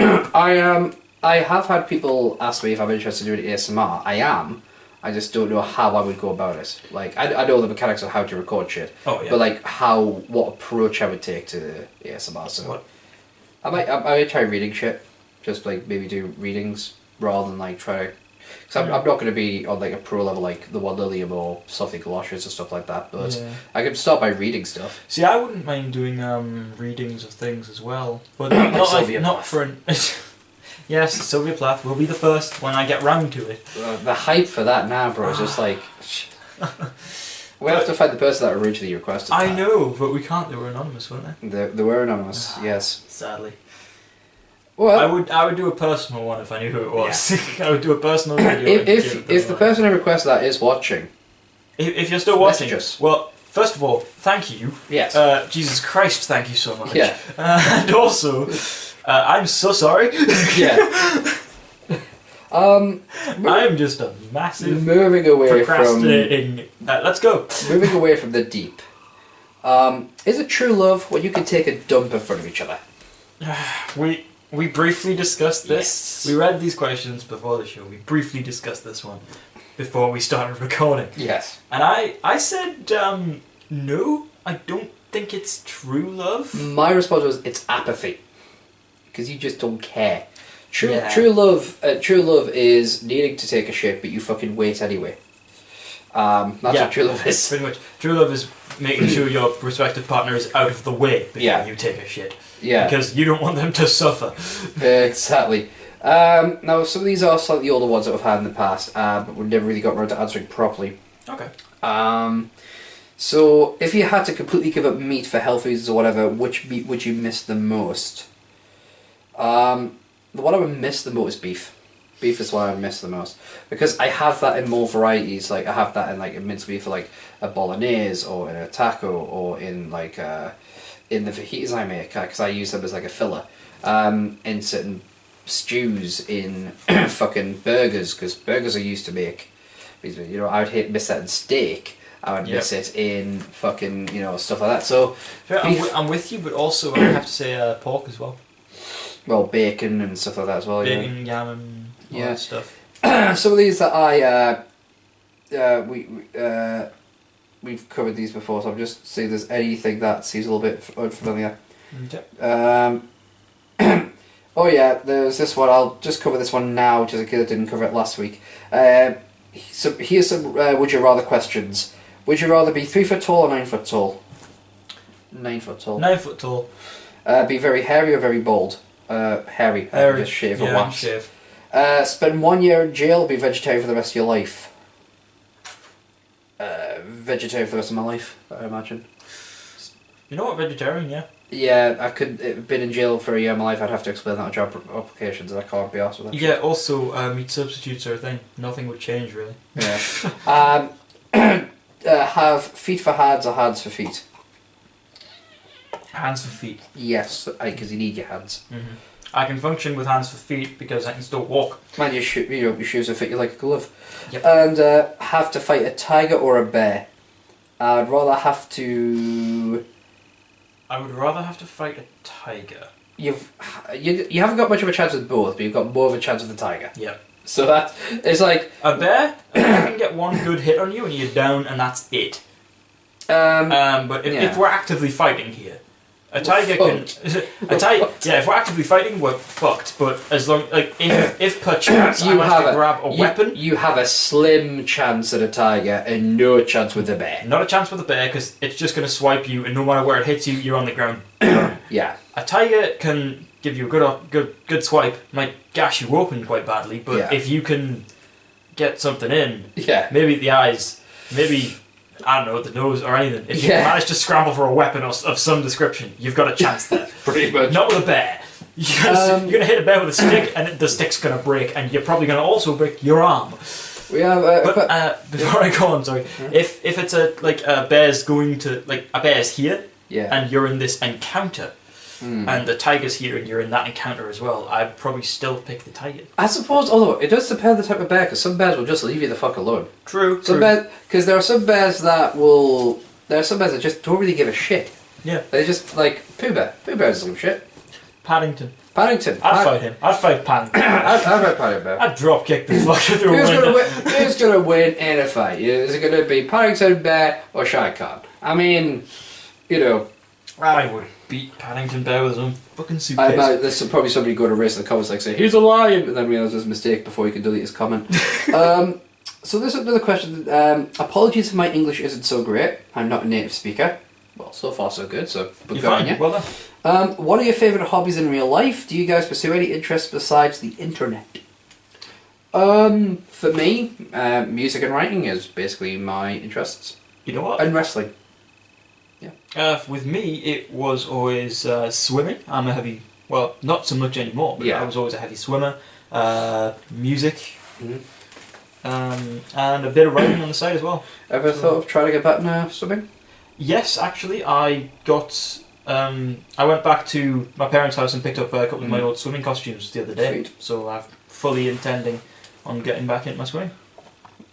I have had people ask me if I'm interested in doing ASMR. I am. I just don't know how I would go about it. Like, I know the mechanics of how to record shit. Oh, yeah. But, like, what approach I would take to the ASMR. So what? I might try reading shit. Just, like, maybe do readings rather than, like, try to... Because I'm not going to be on, like, a pro level like the One Lilium or Sophie Galoshes and stuff like that. But I can start by reading stuff. See, I wouldn't mind doing readings of things as well. But not for an... Yes, Sylvia Plath will be the first when I get round to it. The hype for that now, bro, is just like... we have to find the person that originally requested that. I know, but we can't. They were anonymous, weren't they? They were anonymous, yes. Sadly. Well, I would do a personal one if I knew who it was. Yeah. I would do a personal video. If the person who requested that is watching... If you're still watching... Well, first of all, thank you. Yes. Jesus Christ, thank you so much. Yeah. And also... I'm so sorry. Yeah. I'm just a massive moving away procrastinating. Let's go. Moving away from the deep. Is it true love when you can take a dump in front of each other? We briefly discussed this. Yes. We read these questions before the show. We briefly discussed this one before we started recording. Yes. And I said no. I don't think it's true love. My response was it's apathy. Because you just don't care. True love is needing to take a shit, but you fucking wait anyway. That's what true love is. Pretty much. True love is making sure your respective partner is out of the way before you take a shit. Yeah. Because you don't want them to suffer. Exactly. Now, some of these are slightly older ones that we've had in the past, but we've never really got around to answering properly. Okay. So, if you had to completely give up meat for health reasons or whatever, which meat would you miss the most? The one I would miss the most is beef. Beef is what I would miss the most. Because I have that in more varieties. Like, I have that in, like, a minced beef for, like, a bolognese, or in a taco, or in, like, in the fajitas I make, because I use them as, like, a filler. In certain stews, in fucking burgers, because burgers are used to make. You know, I would miss that in steak. I would miss it in fucking, stuff like that. So, I'm with you, but also I have to say pork as well. Well, bacon and stuff like that as well. Bacon, yam, and all that stuff. Some of these that we've covered these before, so I'm just seeing if there's anything that seems a little bit unfamiliar. Okay. Oh yeah, there's this one. I'll just cover this one now, just in case I didn't cover it last week. So here's some would you rather questions. Would you rather be 3 foot tall or 9 foot tall? 9 foot tall. 9 foot tall. Be very hairy or very bald? Hairy. Just shave or wax. Shave. Spend 1 year in jail or be vegetarian for the rest of your life? Vegetarian for the rest of my life, I imagine. You know what, vegetarian, yeah. Yeah, I could been in jail for a year of my life. I'd have to explain that on job applications, and I can't be asked with that. Yeah. Also, meat substitutes are a thing. Nothing would change really. Yeah. Have feet for hands or hands for feet? Hands for feet. Yes, because you need your hands. Mm-hmm. I can function with hands for feet because I can still walk. Man, your shoes will fit you like a glove. Yep. And have to fight a tiger or a bear? I'd rather have to I would rather have to fight a tiger. You haven't got much of a chance with both, but you've got more of a chance with the tiger. Yeah. So that it's like a bear can get one good hit on you and you're down, and that's it. But if we're actively fighting here, a tiger can. If we're actively fighting, we're fucked. But as long if perchance I manage to grab a weapon, you have a slim chance at a tiger and no chance with a bear. Not a chance with a bear because it's just going to swipe you, and no matter where it hits you, you're on the ground. Yeah. A tiger can give you a good swipe, might gash you open quite badly, but if you can get something in, maybe the eyes, maybe. I don't know, the nose or anything. If you manage to scramble for a weapon of some description, you've got a chance there. Pretty much. Not with a bear. You're going to hit a bear with a stick, and the stick's going to break, and you're probably going to also break your arm. We have. Before I go on, sorry. If it's a bear's going to a bear's here, and you're in this encounter. And the tiger's here and you're in that encounter as well, I'd probably still pick the tiger. I suppose, although it does depend on the type of bear, because some bears will just leave you the fuck alone. True. Because there are some bears that will... There are some bears that just don't really give a shit. Yeah. They just, like, Pooh Bear. Pooh Bear doesn't give a shit. Paddington. I'd fight him. I'd fight Paddington. I'd fight Paddington Bear. I'd drop kick the fuck through a window. Who's going to win in a fight? Is it going to be Paddington Bear or Shy Khan? I mean, you know... I would beat Paddington Bear with his own fucking suitcase. There's probably somebody going to race in the comments say, he's a lion! And then realise there's a mistake before he can delete his comment. So there's another question. Apologies if my English isn't so great. I'm not a native speaker. Well, so far so good, so you're fine. Yeah. Well done. What are your favourite hobbies in real life? Do you guys pursue any interests besides the internet? For me, music and writing is basically my interests. You know what? And wrestling. Yeah. With me, it was always swimming. I'm a heavy, well, not so much anymore, but I was always a heavy swimmer. Music, and a bit of writing on the side as well. Ever thought of trying to get back into swimming? Yes, actually, I got. I went back to my parents' house and picked up a couple of my old swimming costumes the other day. Sweet. So I'm fully intending on getting back into my swimming.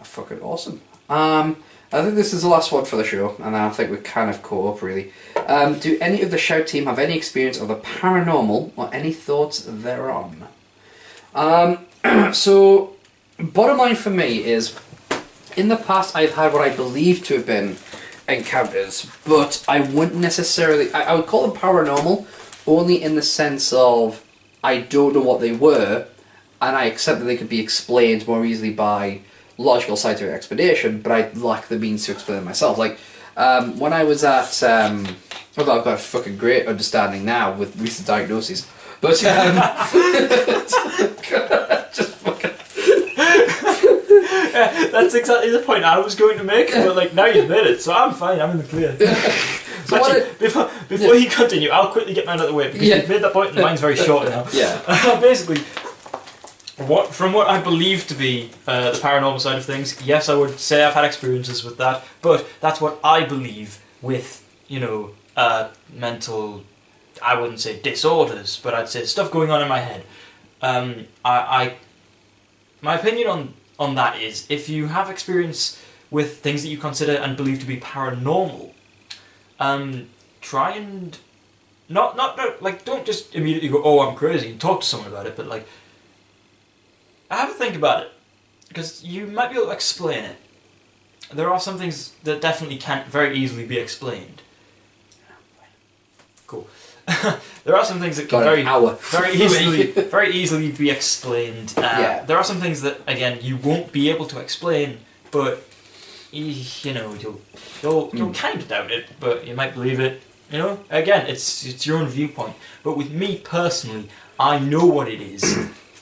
Fucking awesome. I think this is the last one for the show, and I think we're kind of caught up, really. Do any of the Shout team have any experience of the paranormal, or any thoughts thereon? So, bottom line for me is, in the past I've had what I believe to have been encounters, but I wouldn't necessarily... I would call them paranormal, only in the sense of, I don't know what they were, and I accept that they could be explained more easily by... logical scientific explanation, but I lack the means to explain it myself. Like, when I was at, although I've got a fucking great understanding now with recent diagnoses, but, just fucking... That's exactly the point I was going to make, but like, now you've made it, so I'm fine, I'm in the clear. So actually, before you continue, I'll quickly get mine out of the way, because you've made that point and mine's very short now. Basically, from what I believe to be the paranormal side of things, yes, I would say I've had experiences with that, but that's what I believe with, mental, I wouldn't say disorders, but I'd say stuff going on in my head. My opinion on that is, if you have experience with things that you consider and believe to be paranormal, try and, don't just immediately go, oh, I'm crazy, and talk to someone about it, but like, have a think about it, because you might be able to explain it. There are some things that definitely can't very easily be explained. Cool. There are some things that can very easily be explained. There are some things that, again, you won't be able to explain, but you'll kind of doubt it, but you might believe it. Again, it's your own viewpoint. But with me personally, I know what it is.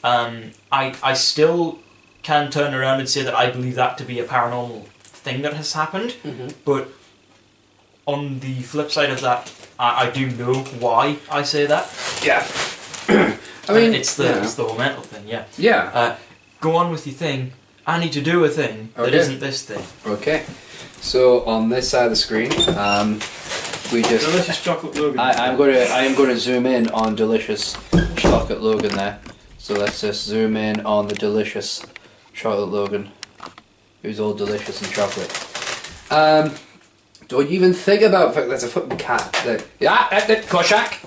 I still can turn around and say that I believe that to be a paranormal thing that has happened, but on the flip side of that, I do know why I say that. Yeah. I mean, it's the whole mental thing, yeah. Yeah. Go on with your thing. I need to do a thing that isn't this thing. Okay. So on this side of the screen, we just delicious chocolate Logan. I am going to zoom in on delicious chocolate Logan there. So let's just zoom in on the delicious chocolate Logan, who's all delicious and chocolate. Don't even think about it. There's a fucking cat. Yeah, Koshak.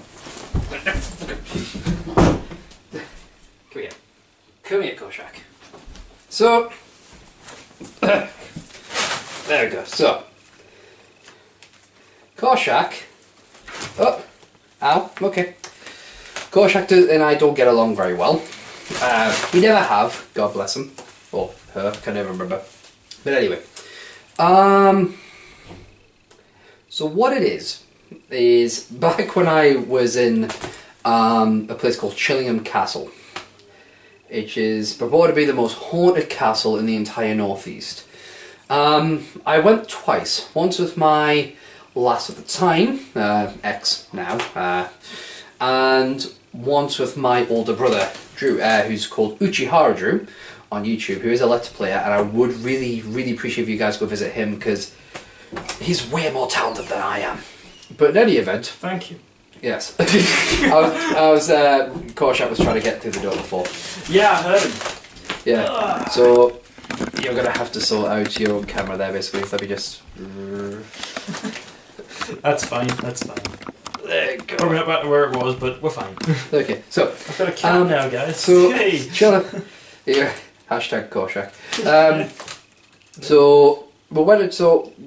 Come here. Come here, Koshak. So, there we go. So, Koshak. Oh, ow. Okay. Koshak and I don't get along very well. We never have. God bless him. Or her. Can never remember. But anyway. So what it is back when I was in a place called Chillingham Castle, which is purported to be the most haunted castle in the entire northeast. I went twice. Once with my lass at the time, ex now, and once with my older brother, Drew, who's called Uchihara Drew on YouTube, who is a Let's Player, and I would really, really appreciate if you guys go visit him, because he's way more talented than I am. But in any event... Thank you. Yes. Koshak was trying to get through the door before. Yeah, I heard him. Yeah. So, you're going to have to sort out your own camera there, basically. Let me just... That's fine, that's fine. There you go. Probably not back to where it was, but we're fine. Okay, so... I've got a cat now, guys. So, hey. chill. Yeah. Hashtag Koshak.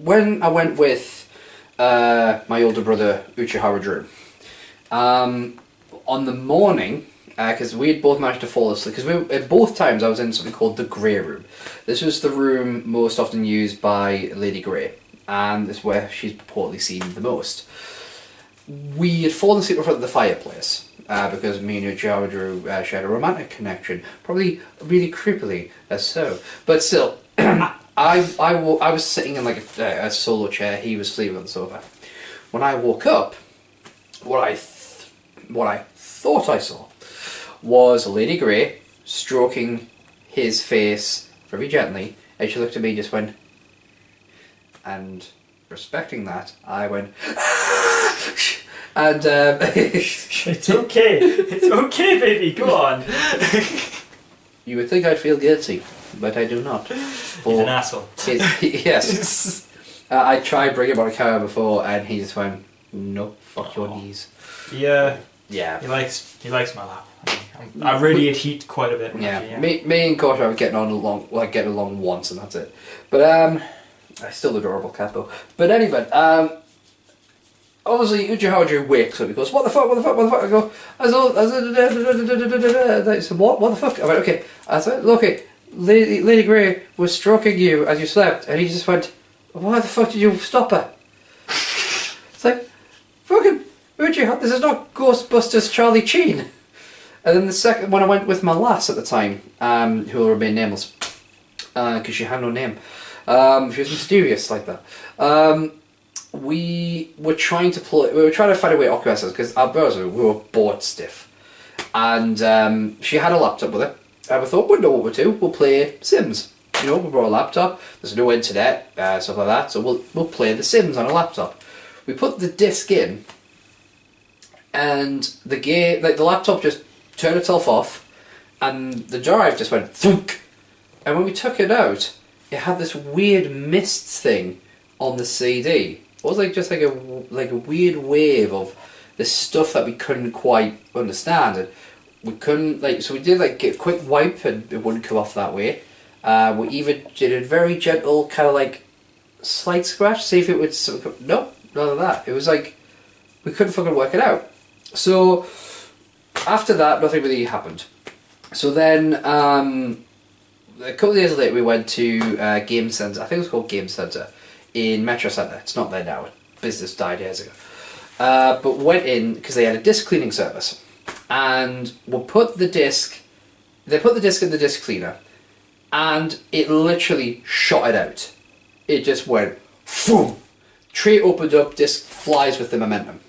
When I went with my older brother Uchihara Drew, on the morning, because we had both managed to fall asleep, because at both times I was in something called the Grey Room. This was the room most often used by Lady Grey, and it's where she's purportedly seen the most. We had fallen asleep in front of the fireplace, because me and Uchihara Drew shared a romantic connection, probably really creepily as so, but still. I was sitting in like a solo chair. He was sleeping on the sofa. When I woke up, what I thought I saw was Lady Grey stroking his face very gently, and she looked at me and just went. And respecting that, I went. And it's okay. It's okay, baby. Go on. You would think I'd feel guilty, but I do not. He's an asshole. Yes. I tried bringing him on a camera before, and he just went, "No, fuck your knees." Yeah. Yeah. He likes my lap. I radiate heat quite a bit. Yeah. Actually, yeah. Me and Koshak were getting along once, and that's it. But I still adorable cat though. But anyway, obviously Uchihara Drew wakes up. He goes, "What the fuck? What the fuck? What the fuck?" I go, I said, "What? What the fuck?" I went, "Okay." I said, "Okay, Lady Grey was stroking you as you slept," and he just went, "Why the fuck did you stop her?" It's like, fucking Uchihara, this is not Ghostbusters Charlie Sheen. And then the second, when I went with my lass at the time, who will remain nameless, because she had no name, she was mysterious like that. We were trying to find a way to occupy ourselves because our brothers, we were bored stiff, and she had a laptop with her. And we thought, we'll know what we'll do. We'll play Sims. You know, we brought a laptop. There's no internet, stuff like that. So we'll play The Sims on a laptop. We put the disc in, and the laptop just turned itself off, and the drive just went thunk. And when we took it out, it had this weird mist thing on the CD. It was just like a weird wave of this stuff that we couldn't quite understand, and we couldn't so we did a quick wipe and it wouldn't come off that way. We even did a very gentle kind of slight scratch, see if it would. Nope, none of that. It was we couldn't fucking work it out. So after that, nothing really happened. So then a couple of days later, we went to Game Centre. I think it was called Game Centre in Metro Centre. It's not there now. Business died years ago. But went in because they had a disc cleaning service, and we'll put the disc. They put the disc in the disc cleaner, and it literally shot it out. It just went, boom. Tray opened up, disc flies with the momentum,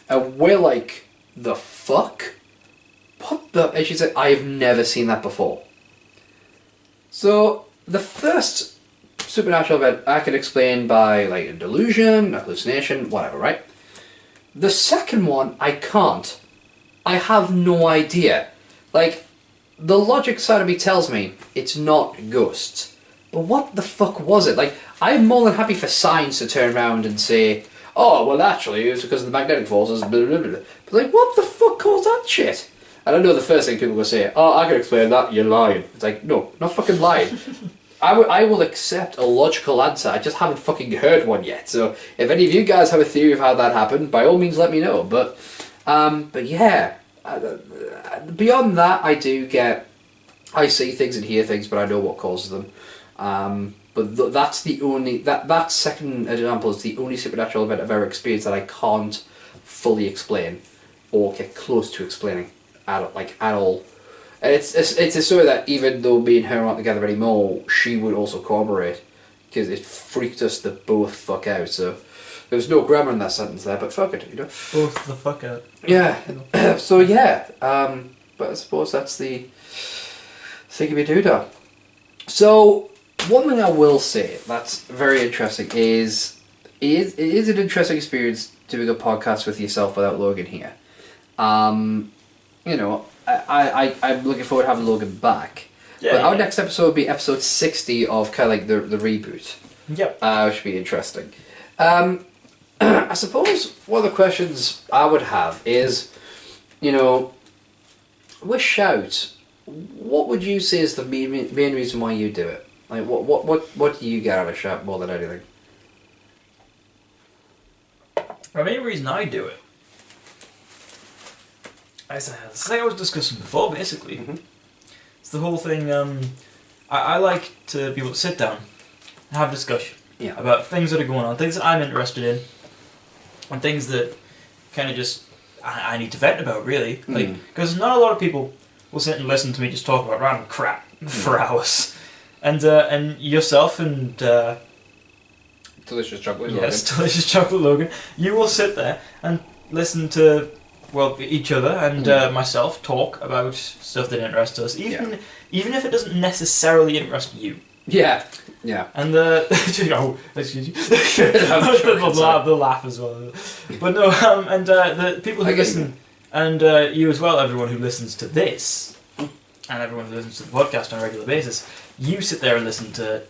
and we're like, the fuck? What the? And she said, I have never seen that before. So the first supernatural event I can explain by a delusion, a hallucination, whatever, right? The second one I can't. I have no idea. The logic side of me tells me it's not ghosts. but what the fuck was it? Like, I'm more than happy for science to turn around and say, oh, well, actually, it's because of the magnetic forces, blah, blah, blah, blah. But, like, what the fuck caused that shit? And I know the first thing people will say, oh, I can explain that, you're lying. It's like, no, not fucking lying. I will accept a logical answer, I just haven't fucking heard one yet. So, if any of you guys have a theory of how that happened, by all means let me know. But yeah, beyond that, I see things and hear things, but I know what causes them. But that's the only, that second example is the only supernatural event I've ever experienced that I can't fully explain or get close to explaining at all. And it's a story that even though me and her aren't together anymore, she would also corroborate, because it freaked us the both fuck out. So there was no grammar in that sentence there, but fuck it, you know. Both the fuck out. Yeah. So yeah, but I suppose that's the thingy-me-doodah. So one thing I will say that's very interesting is it is an interesting experience doing a podcast with yourself without Logan here. You know, I'm looking forward to having Logan back. Yeah, but our next episode will be episode 60 of kind of like the reboot. Yep. Which should be interesting. I suppose one of the questions I would have is, you know, with Shout, what would you say is the main reason why you do it? Like, what do you get out of Shout more than anything? The main reason I do it, it's like I was discussing before, basically. Mm-hmm. It's the whole thing, I like to be able to sit down and have a discussion about things that are going on, things that I'm interested in, and things that kind of just I need to vent about, really. Like, because not a lot of people will sit and listen to me just talk about random crap for hours. And yourself and Delicious Chocolate Logan. Yes, Delicious Chocolate Logan. You will sit there and listen to, well, each other and myself talk about stuff that interests us, even if it doesn't necessarily interest you. Yeah, yeah. And oh, excuse you. They'll laugh as well. But no, and the people who listen, and you as well, everyone who listens to this, and everyone who listens to the podcast on a regular basis, you sit there and listen to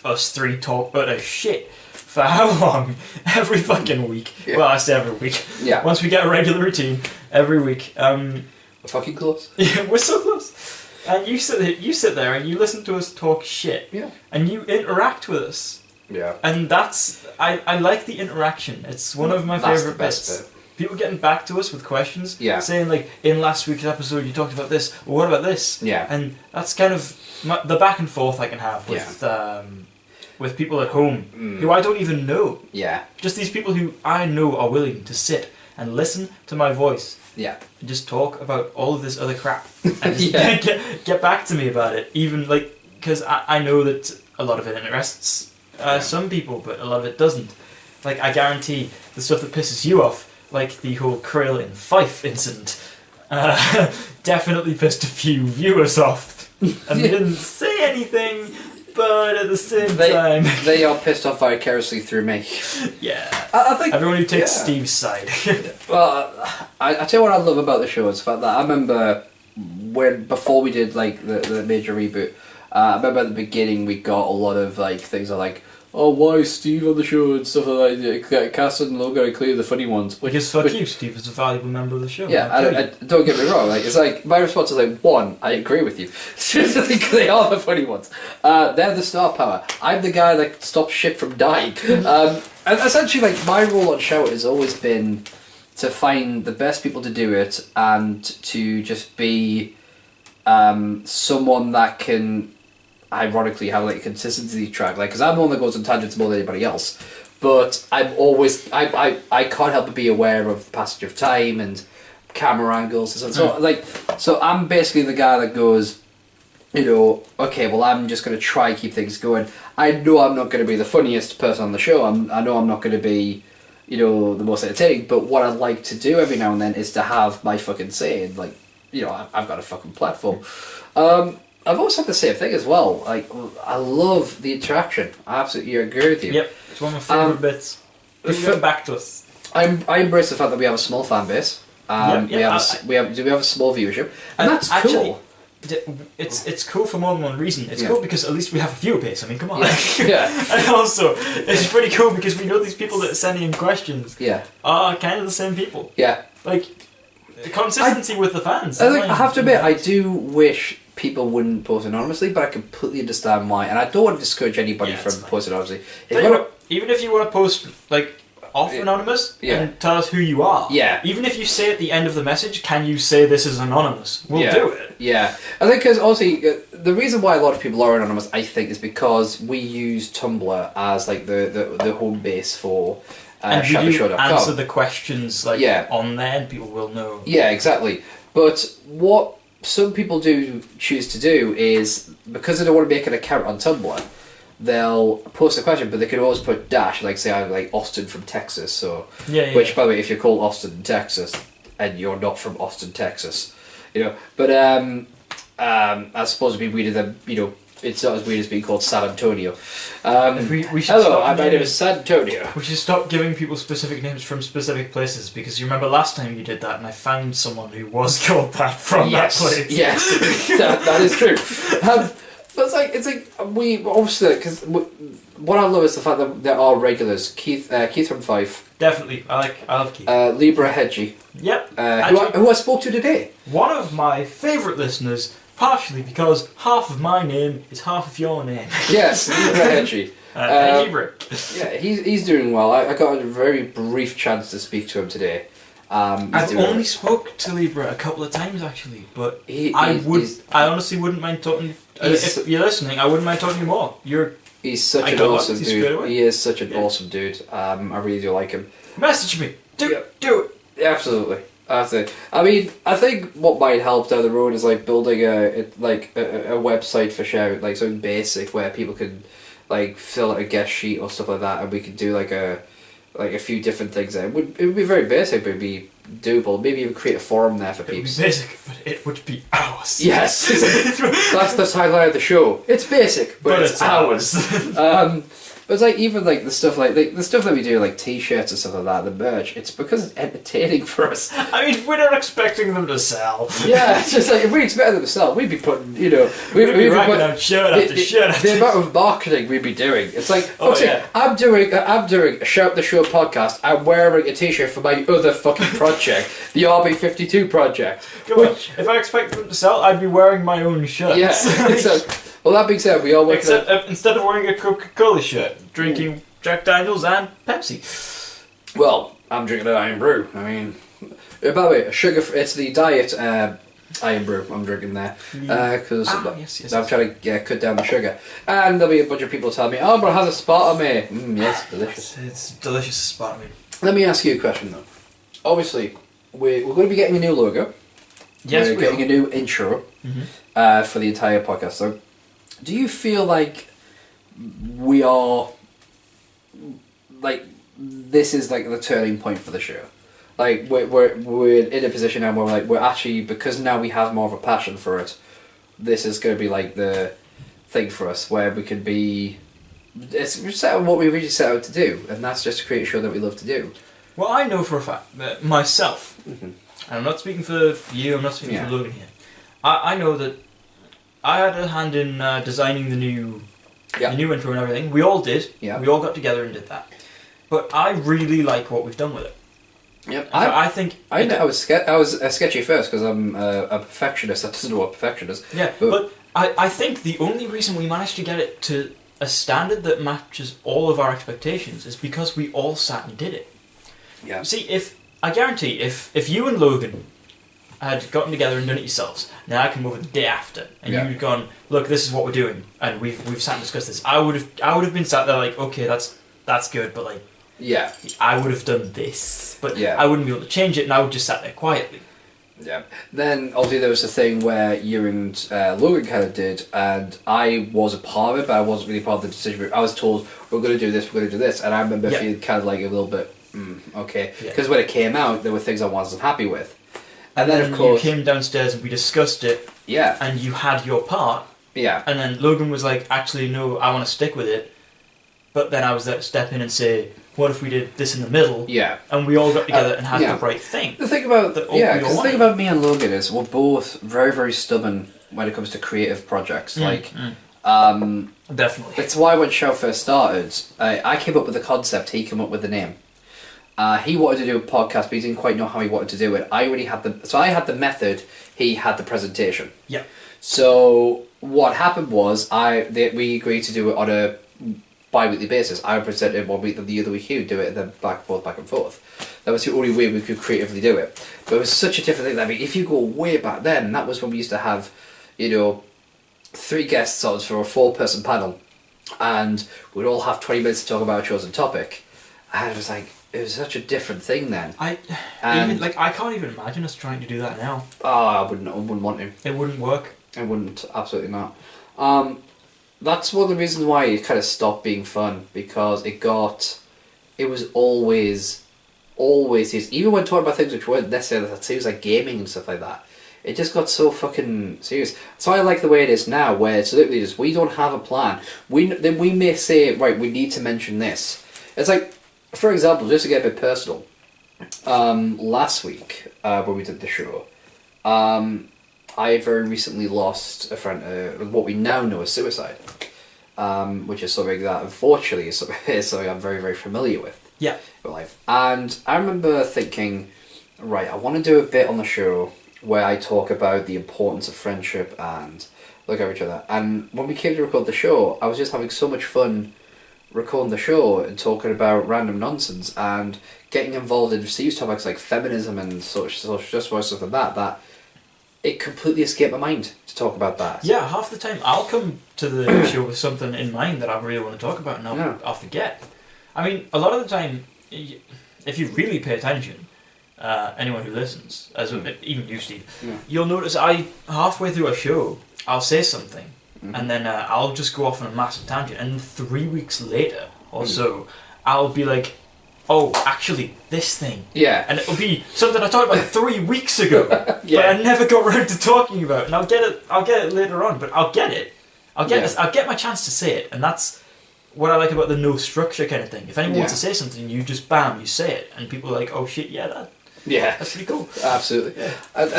us three talk utter shit for how long? Every fucking week. Yeah. Well, I say every week. Yeah. Once we get a regular routine, every week. We're fucking close. Yeah, we're so close. And you sit there and you listen to us talk shit. Yeah. And you interact with us. Yeah. And that's I like the interaction. It's one of my favourite bits. People getting back to us with questions. Yeah. Saying like, in last week's episode you talked about this, or what about this? Yeah. And that's kind of the back and forth I can have with people at home who I don't even know. Yeah. Just these people who I know are willing to sit and listen to my voice. Yeah. And just talk about all of this other crap. And just get back to me about it. Even like, because I know that a lot of it interests some people, but a lot of it doesn't. Like, I guarantee the stuff that pisses you off, like the whole Krill in Fife incident, definitely pissed a few viewers off. And they didn't say anything, but at the same time... They are pissed off vicariously through me. Yeah. I think... Everyone who takes Steve's side. Well, I tell you what I love about the show is the fact that I remember before we did like the major reboot, I remember at the beginning we got a lot of like things like, oh, why is Steve on the show and stuff like that. Cass and Logan are clearly the funny ones. Because fuck you, Steve is a valuable member of the show. Yeah, I don't get me wrong. Like, it's like my response is like, one, I agree with you. They are the funny ones. They're the star power. I'm the guy that stops shit from dying. And essentially, like, my role on show has always been to find the best people to do it and to just be someone that can ironically have like a consistency track, like, because I'm the one that goes on tangents more than anybody else, but I'm always I can't help but be aware of the passage of time and camera angles and so I'm basically the guy that goes, you know, okay, well, I'm just going to try and keep things going. I know I'm not going to be the funniest person on the show, I know I'm not going to be, you know, the most entertaining, but what I like to do every now and then is to have my fucking say, and like, you know, I've got a fucking platform. I've always had the same thing as well. Like, I love the interaction. I absolutely agree with you. Yep, it's one of my favourite bits. Get back to us. I embrace the fact that we have a small fan base. Do we have a small viewership, and that's actually, cool. it's cool for more than one reason. It's cool because at least we have a viewer base. I mean, come on. Yeah. And also, it's pretty cool because we know these people that are sending in questions are kind of the same people. Yeah. Like, consistency with the fans. I have to admit, I do wish people wouldn't post anonymously, but I completely understand why. And I don't want to discourage anybody from posting anonymously. Even if you want to post, like, off anonymous and tell us who you are. Yeah. Even if you say at the end of the message, can you say this is anonymous? We'll do it. Yeah. I think because obviously the reason why a lot of people are anonymous, I think, is because we use Tumblr as like the home base for and you answer the questions like on there, and people will know. Yeah, exactly. But what some people do choose to do is because they don't want to make an account on Tumblr, they'll post a question, but they could always put dash, like say I'm like Austin from Texas, so which by the way, if you're called Austin in Texas and you're not from Austin, Texas, you know, but I suppose it'd be weirder than, you know, it's not as weird as being called San Antonio. we should hello, my name is San Antonio. We should stop giving people specific names from specific places, because you remember last time you did that and I found someone who was called that from that place. Yes, that is true. But it's like we obviously, because what I love is the fact that there are regulars. Keith from Fife. Definitely, I love Keith. Libra Hedgie. Yep. Who I spoke to today. One of my favourite listeners, partially because half of my name is half of your name. Yes, Libra Hedgie. Hedgie. Yeah, he's doing well. I got a very brief chance to speak to him today. I've only spoke to Libra a couple of times actually, but I honestly wouldn't mind talking. If you're listening, I wouldn't mind talking to you more. He's such an awesome dude. He is such an awesome dude. I really do like him. Message me. Do it. Absolutely. I mean, I think what might help down the road is like building a website for shout, like something basic where people can like fill out a guest sheet or stuff like that, and we could do like a few different things there. It would be very basic, but it'd be doable. Maybe even create a forum there for people. It would be basic, but it would be ours. Yes, that's the tagline of the show. It's basic, but it's ours. But it's like even like the stuff like the stuff that we do, like T-shirts and stuff like that, the merch. It's because it's entertaining for us. I mean, we're not expecting them to sell. Yeah, it's just like if we expected them to sell, we'd be putting, you know, we'd be racking out shirt after shirt. The amount of marketing we'd be doing. It's like, I'm doing a Shout the Show podcast. I'm wearing a T-shirt for my other fucking project, the RB52 project. Come on, if I expected them to sell, I'd be wearing my own shirt. Yeah. Well, that being said, we all work. Instead of wearing a Coca-Cola shirt, drinking Jack Daniels and Pepsi. Well, I'm drinking an Iron Brew. I mean, by the way, it's the diet Iron Brew I'm drinking there because I'm trying to cut down the sugar. And there'll be a bunch of people telling me, "Oh, but it has a spot on me." Yes, delicious. It's delicious spot on me. Let me ask you a question though. Obviously, we're going to be getting a new logo. Yes, we're getting a new intro for the entire podcast. So, do you feel like we are like this is like the turning point for the show? Like we're in a position now where we're actually, because now we have more of a passion for it, this is going to be like the thing for us where we can be. It's set on what we really set out to do, and that's just to create a show that we love to do. Well, I know for a fact that myself, and I'm not speaking for you, I'm not speaking for Logan here. I know that I had a hand in designing the new intro and everything. We all did. Yeah. We all got together and did that. But I really like what we've done with it. Yep. I think I was sketchy first because I'm a perfectionist. That doesn't know what perfection is. Yeah, but I think the only reason we managed to get it to a standard that matches all of our expectations is because we all sat and did it. Yeah. See, I guarantee if you and Logan had gotten together and done it yourselves, now I come over the day after, and you'd gone, look, this is what we're doing, and we've sat and discussed this. I would have been sat there like, okay, that's good, but like, I would have done this, but I wouldn't be able to change it, and I would just sat there quietly. Yeah. Then obviously there was the thing where you and Logan kind of did, and I was a part of it, but I wasn't really part of the decision. I was told we're going to do this, and I remember feeling kind of like a little bit okay, because when it came out, there were things I wasn't happy with. And then, of course, you came downstairs and we discussed it. Yeah. And you had your part. Yeah. And then Logan was like, actually, no, I want to stick with it. But then I was there to step in and say, what if we did this in the middle? Yeah. And we all got together and had the right thing. The thing about me and Logan is we're both very, very stubborn when it comes to creative projects. Definitely. It's why when show first started, I came up with the concept. He came up with the name. He wanted to do a podcast, but he didn't quite know how he wanted to do it. I had the method. He had the presentation. Yeah. So what happened was we agreed to do it on a bi-weekly basis. I would present it 1 week, then the other week he would do it, and then back and forth. That was the only way we could creatively do it. But it was such a different thing. I mean, if you go way back then, that was when we used to have, 3 guests on for a 4-person panel, and we'd all have 20 minutes to talk about a chosen topic. And it was like, it was such a different thing then. I can't even imagine us trying to do that now. Oh, I wouldn't want to. It wouldn't work. It wouldn't, absolutely not. That's one of the reasons why it kind of stopped being fun, because it was always serious. Even when talking about things which weren't necessarily that serious, like gaming and stuff like that, it just got so fucking serious. So I like the way it is now, where it's literally just, we don't have a plan. Then we may say, right, we need to mention this. It's like, for example, just to get a bit personal, last week, when we did the show, I very recently lost a friend, what we now know as suicide, which is something that unfortunately is something I'm very, very familiar with. Yeah. In life. And I remember thinking, right, I want to do a bit on the show where I talk about the importance of friendship and look at each other. And when we came to record the show, I was just having so much fun recording the show and talking about random nonsense and getting involved in serious topics like feminism and social justice and stuff like that it completely escaped my mind to talk about that. Yeah, half the time I'll come to the show with something in mind that I really want to talk about, and I'll forget. I mean, a lot of the time, if you really pay attention, anyone who listens, even you, Steve, you'll notice I halfway through a show I'll say something, and then I'll just go off on a massive tangent, and 3 weeks later or so, I'll be like, oh, actually, this thing. Yeah. And it'll be something I talked about 3 weeks ago, but I never got around to talking about. And I'll get it later on, but I'll get it. I'll get my chance to say it, and that's what I like about the no structure kind of thing. If anyone wants to say something, you just bam, you say it, and people are like, oh shit, that's pretty cool. Absolutely. Yeah. And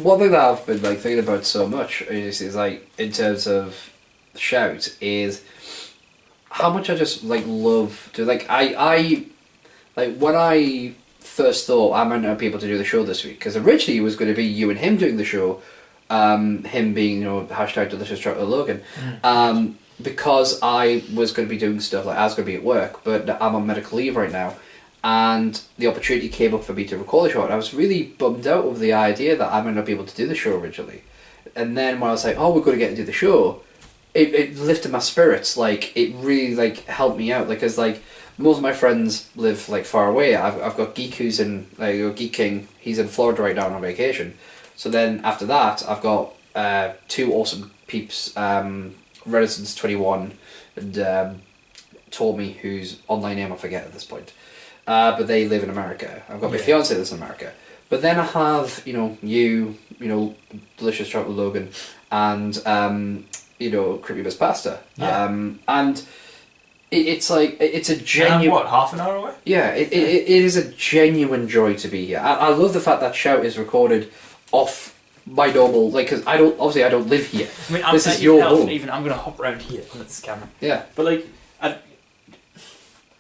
one thing that I've been thinking about so much is like, in terms of Shout, is how much I just love to when I first thought I might not be able to do the show this week, because originally it was going to be you and him doing the show, him being hashtag delicious chocolate Logan, because I was going to be doing stuff I was going to be at work, but I'm on medical leave right now, and the opportunity came up for me to record the show, and I was really bummed out over the idea that I might not be able to do the show originally. And then when I was like, oh, we're going to get to do the show, it lifted my spirits. It really helped me out, because most of my friends live far away. I've got Geek who's in Geek King. He's in Florida right now on vacation. So then after that, I've got 2 awesome peeps, Reticence 21 and Tommy, whose online name I forget at this point. But they live in America. I've got my fiance that's in America. But then I have you, Delicious Chocolate Logan, and Creepy Miss Pasta. Yeah. And it's a genuine... what, half an hour away? Yeah, it is a genuine joy to be here. I love the fact that Shout is recorded off my normal... because I don't live here. I mean, this is your home. I'm going to hop around here on this camera. Yeah. But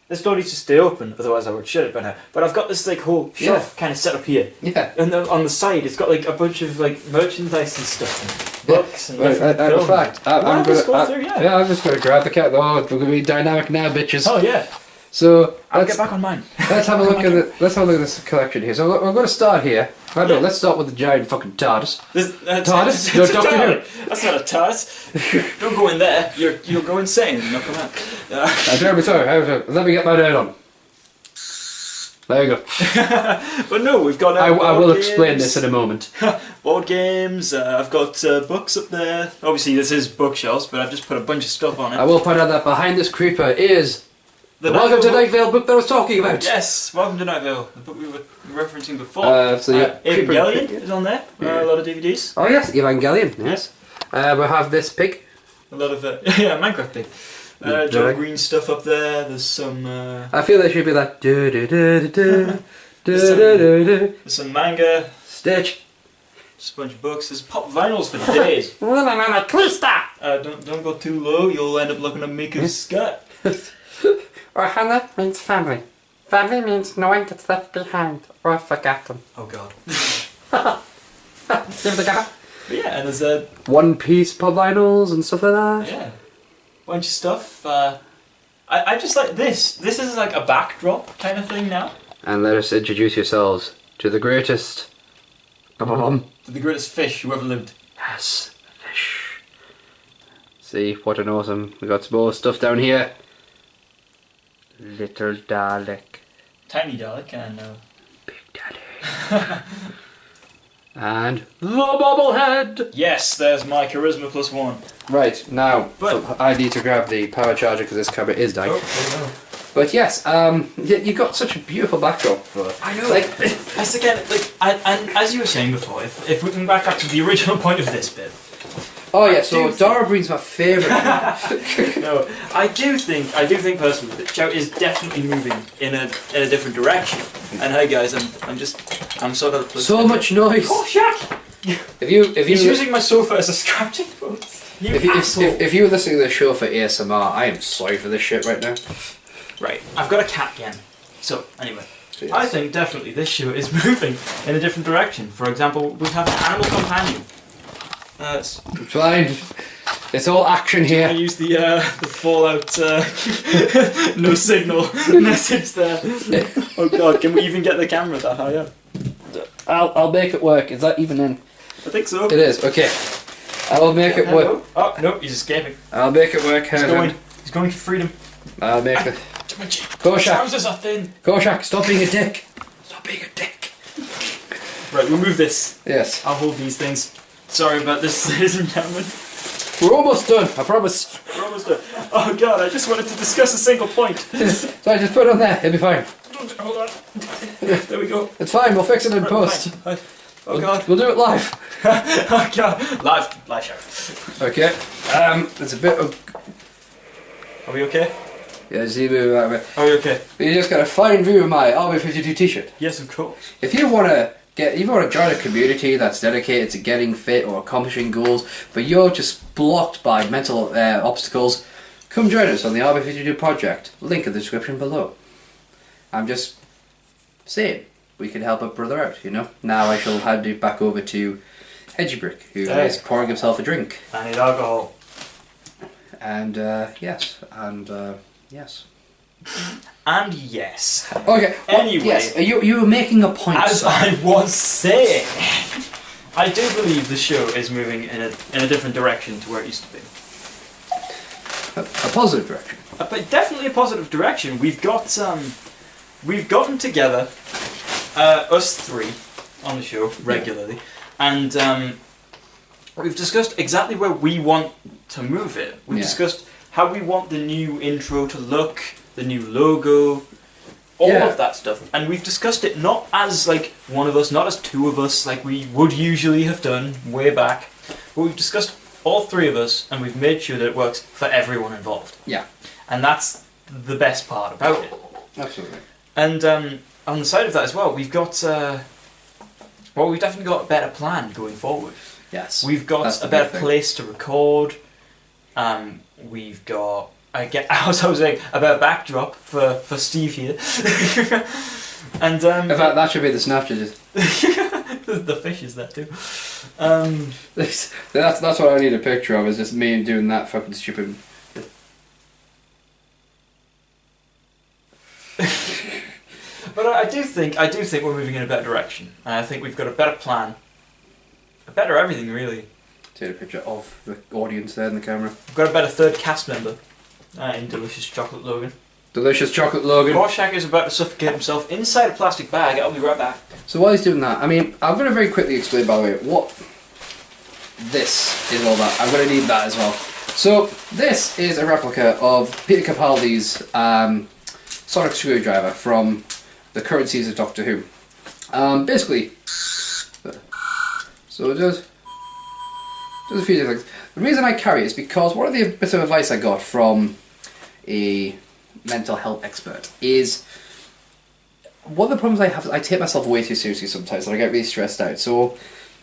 this door needs to stay open, otherwise I would shut it by now. But I've got this whole shelf kind of set up here. Yeah. And then on the side, it's got a bunch of merchandise and stuff, and books and different in films. fact, I'm just going to grab the cat. Oh, we're going to be dynamic now, bitches. Oh yeah. So I'll get back on mine. Let's have a look at this collection here. So we're going to start here. Let's start with the giant fucking TARDIS. TARDIS? You're Doctor Who. That's not a TARDIS. Don't go in there. You'll go insane. You'll come out. I'm terribly sorry. Let me get my dirt on. There you go. But no, we've got... I will explain this in a moment. Board games. I've got books up there. Obviously, this is bookshelves, but I've just put a bunch of stuff on it. I will point out that behind this creeper is... The Welcome to Night Vale book that I was talking about. Yes, Welcome to Night Vale, the book we were referencing before. Evangelion is on there. A lot of DVDs. Oh yes, Evangelion. Yes. We have this pig. A lot of Minecraft pig. John Green stuff up there. There's some. I feel there should be that. There's some manga. Stitch. Just a bunch of books. There's pop vinyls for days. Don't go too low. You'll end up looking at Mika's skirt. Ohana means family. Family means no one gets left behind or forgotten. Oh God. Give the guy. But yeah, and there's a One Piece pub vinyls and stuff like that. yeah, bunch of stuff. I just like this. This is like a backdrop kind of thing now. And let us introduce yourselves to the greatest. To the greatest fish who ever lived. Yes, fish. See, what an awesome. We got some more stuff down here. Little Dalek. Tiny Dalek and Big Daddy. And the bobblehead! yes, there's my charisma +1. Right, now, But- I need to grab the power charger because this camera is dying. Oh, there you go. But yes, you got such a beautiful backdrop for. I know. Like, That's again, like, and as you were saying before, if we can back up to the original point of this bit. oh yeah, so Dara Breen's my favourite. No, I do think personally that Joe is definitely moving in a different direction. And hey guys, I'm sort of So much noise. Oh Shaq! He's using my sofa as a scratching post. If you were listening to the show for ASMR, I am sorry for this shit right now. Right, I've got a cat again. So anyway, Yes. I think definitely this show is moving in a different direction. For example, we have an animal companion. It's fine. It's all action I here. use the Fallout no signal message there. Oh God, can we even get the camera that high up? I'll make it work. Is that even in? I think so. It is. Okay. I will make it work. Oh no, he's escaping. I'll make it work. He's going for freedom. I'll make it. My Koshak. trousers are thin. Koshak, stop being a dick. Stop being a dick. Right, we'll move this. Yes. I'll hold these things. Sorry about this, ladies and gentlemen. We're almost done. I promise. We're almost done. Oh God, I just wanted to discuss a single point. Sorry, just put it on there. It'll be fine. Hold on. There we go. It's fine. We'll fix it in Right, post. fine. Oh God. We'll do it live. Oh God. Live show. Okay. It's a bit of. Are we okay? Yeah, see, that way. Are we okay? You just got a fine view of my RB52 t-shirt. Yes, of course. If you want to join a community that's dedicated to getting fit or accomplishing goals, but you're just blocked by mental obstacles, come join us on the RB52 project. Link in the description below. I'm just saying, we can help a brother out, you know? Now I shall hand it back over to Hedgebrick, who is pouring himself a drink. I need alcohol. And, yes. And yes. Okay. Anyway. Yes, you were making a point. As I was saying, I do believe the show is moving in a different direction to where it used to be. A positive direction. But definitely a positive direction. We've gotten together, us three, on the show regularly, and we've discussed exactly where we want to move it. We've discussed how we want the new intro to look, the new logo, all of that stuff. And we've discussed it not as like one of us, not as two of us, like we would usually have done way back, but we've discussed all three of us, and we've made sure that it works for everyone involved. Yeah. And that's the best part about it. Absolutely. And on the side of that as well, we've got, we've definitely got a better plan going forward. Yes. We've got a better place to record. We've got, as I was saying, a better backdrop for Steve here. And in fact, that should be the Snapchat. the fish is there too. That's what I need a picture of. Is just me doing that fucking stupid. But I do think we're moving in a better direction, and I think we've got a better plan, a better everything really. Take a picture of the audience there in the camera. We've got a better third cast member in Delicious Chocolate Logan. Delicious Chocolate Logan. Rorschach is about to suffocate himself inside a plastic bag. I'll be right back. So while he's doing that, I mean, I'm going to very quickly explain, by the way, what this is all about. I'm going to need that as well. So this is a replica of Peter Capaldi's sonic screwdriver from the current season of Doctor Who. Basically, so it does a few different things. The reason I carry it is because one of the bits of advice I got from a mental health expert is one of the problems I have is I take myself way too seriously sometimes and I get really stressed out. So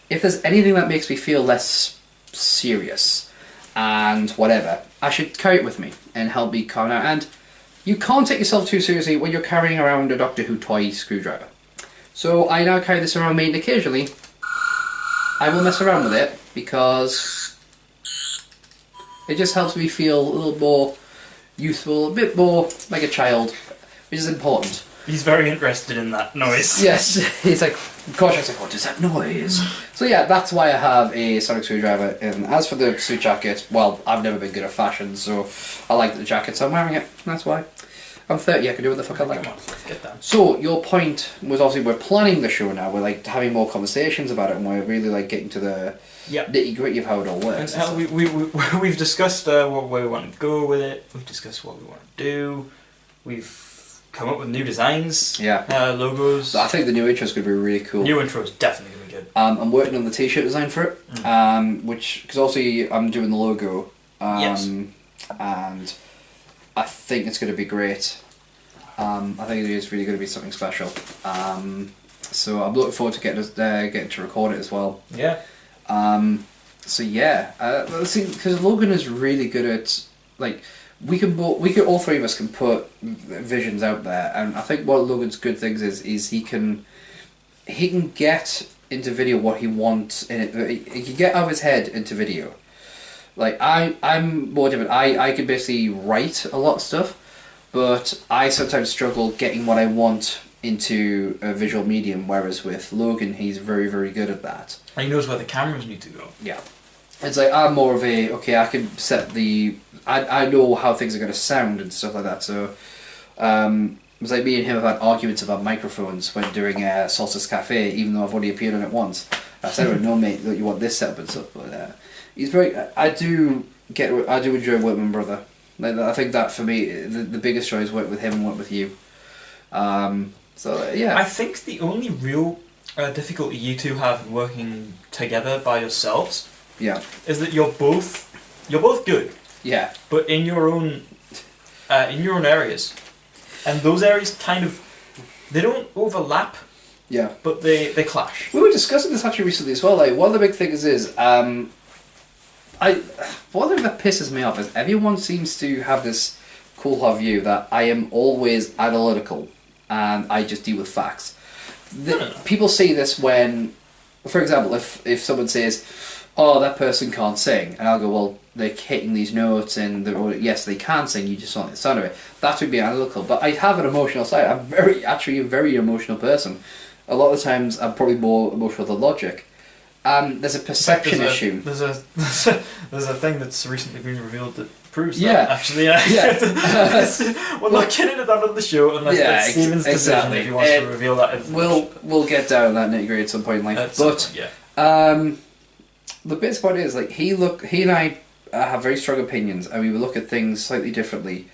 if there's anything that makes me feel less serious and whatever, I should carry it with me and help me calm down. And you can't take yourself too seriously when you're carrying around a Doctor Who toy screwdriver. So I now carry this around me, and occasionally I will mess around with it because it just helps me feel a little more youthful, a bit more like a child, which is important. He's very interested in that noise. Yes, he's like, gosh, I was like, what is that noise? So yeah, that's why I have a sonic screwdriver. And as for the suit jacket, well, I've never been good at fashion, so I like the jacket, so I'm wearing it. That's why. I'm 30, I can do what the fuck I like. Come on, get down. So your point was obviously we're planning the show now. We're like having more conversations about it, and we're really like getting to the nitty gritty of how it all works. And we've discussed where we want to go with it. We've discussed what we want to do. We've come up with new designs. Yeah. Logos. I think the new intro is going to be really cool. New intro is definitely going to be good. I'm working on the t-shirt design for it, which because also I'm doing the logo. Yes. And I think it's going to be great. I think it is really going to be something special. So I'm looking forward to getting to record it as well. Yeah. So yeah, let's see, because Logan is really good at like all three of us can put visions out there, and I think one of Logan's good things is he can get into video what he wants in it. He can get out of his head into video. Like I'm more different. I can basically write a lot of stuff, but I sometimes struggle getting what I want into a visual medium, whereas with Logan, he's very, very good at that. And he knows where the cameras need to go. Yeah. It's like, I'm more of a, okay, I can set the... I know how things are going to sound and stuff like that, so... it was like me and him have had arguments about microphones when doing Solstice Cafe, even though I've only appeared on it once. I said, no mate, you want this setup and stuff, but he's very... I do enjoy working with my brother. Like, I think that for me, the biggest joy is work with him and work with you. So yeah. I think the only real difficulty you two have in working together by yourselves, is that you're both good. Yeah. But in your own areas, and those areas kind of they don't overlap. Yeah. But they clash. We were discussing this actually recently as well. Like one of the big things is one thing that pisses me off is everyone seems to have this cool view that I am always analytical and I just deal with facts. People see this when, for example, if someone says, "Oh, that person can't sing," and I'll go, "Well, they're hitting these notes, and yes, they can sing. You just don't like the sound of it." That would be analytical, but I have an emotional side. I'm actually a very emotional person. A lot of the times, I'm probably more emotional than logic. There's a perception issue. There's a thing that's recently been revealed that proves that. Actually, we're not getting it done on the show unless it's Stephen's decision if he wants to reveal that information. We'll get down that nitty gritty at some point in life. The best part is like he and I have very strong opinions, and we will look at things slightly differently,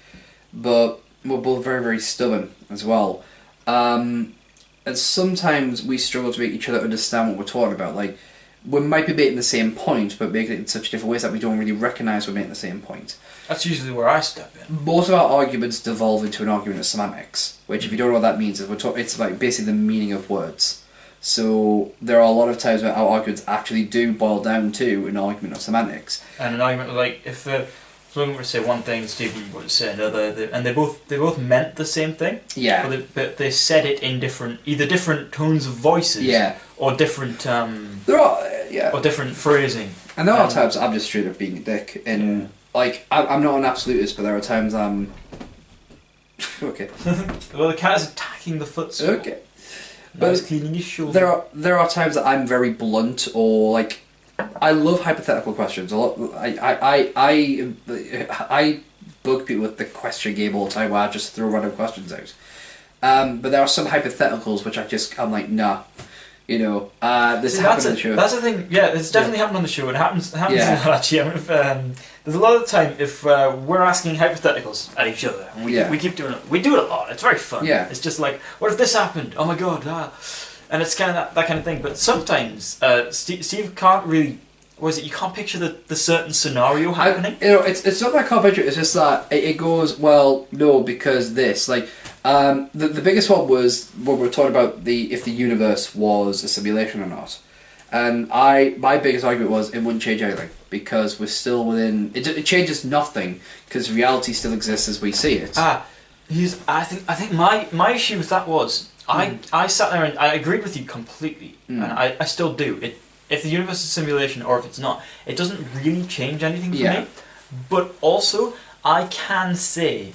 but we're both very, very stubborn as well. And sometimes we struggle to make each other understand what we're talking about. Like, we might be making the same point, but making it in such different ways that we don't really recognise we're making the same point. That's usually where I step in. Most of our arguments devolve into an argument of semantics, which, if you don't know what that means, is it's like basically the meaning of words. So there are a lot of times where our arguments actually do boil down to an argument of semantics. And an argument like if someone were to say one thing, Stephen would say another, and they both meant the same thing. Yeah. But they said it in either different tones of voices. Yeah. Or different. Or different phrasing. And there are times I'm just straight up being a dick, and like I'm not an absolutist, but there are times I'm. Okay. Well, the cat is attacking the footstool. Okay. But he's cleaning his shoulder. There are times that I'm very blunt, or like I love hypothetical questions. A lot. I bug people with the question game all the time, where I just throw random questions out. But there are some hypotheticals which I'm like, nah. You know, this happened on the show. That's the thing. Yeah, it's definitely happened on the show. It happens a lot actually. There's a lot of the time if we're asking hypotheticals at each other, and we keep doing it. We do it a lot. It's very fun. Yeah. It's just like, what if this happened? Oh my god! And it's kind of that kind of thing. But sometimes Steve can't really. What is it? You can't picture the certain scenario happening. It's not that I can't picture it. It's just that it goes, well, no, because this. Like, the biggest one was when we were talking about if the universe was a simulation or not. And my biggest argument was it wouldn't change anything because we're still within. It changes nothing because reality still exists as we see it. I think my issue with that was I sat there and I agreed with you completely, and I still do. If the universe is a simulation or if it's not, it doesn't really change anything for me. But also, I can say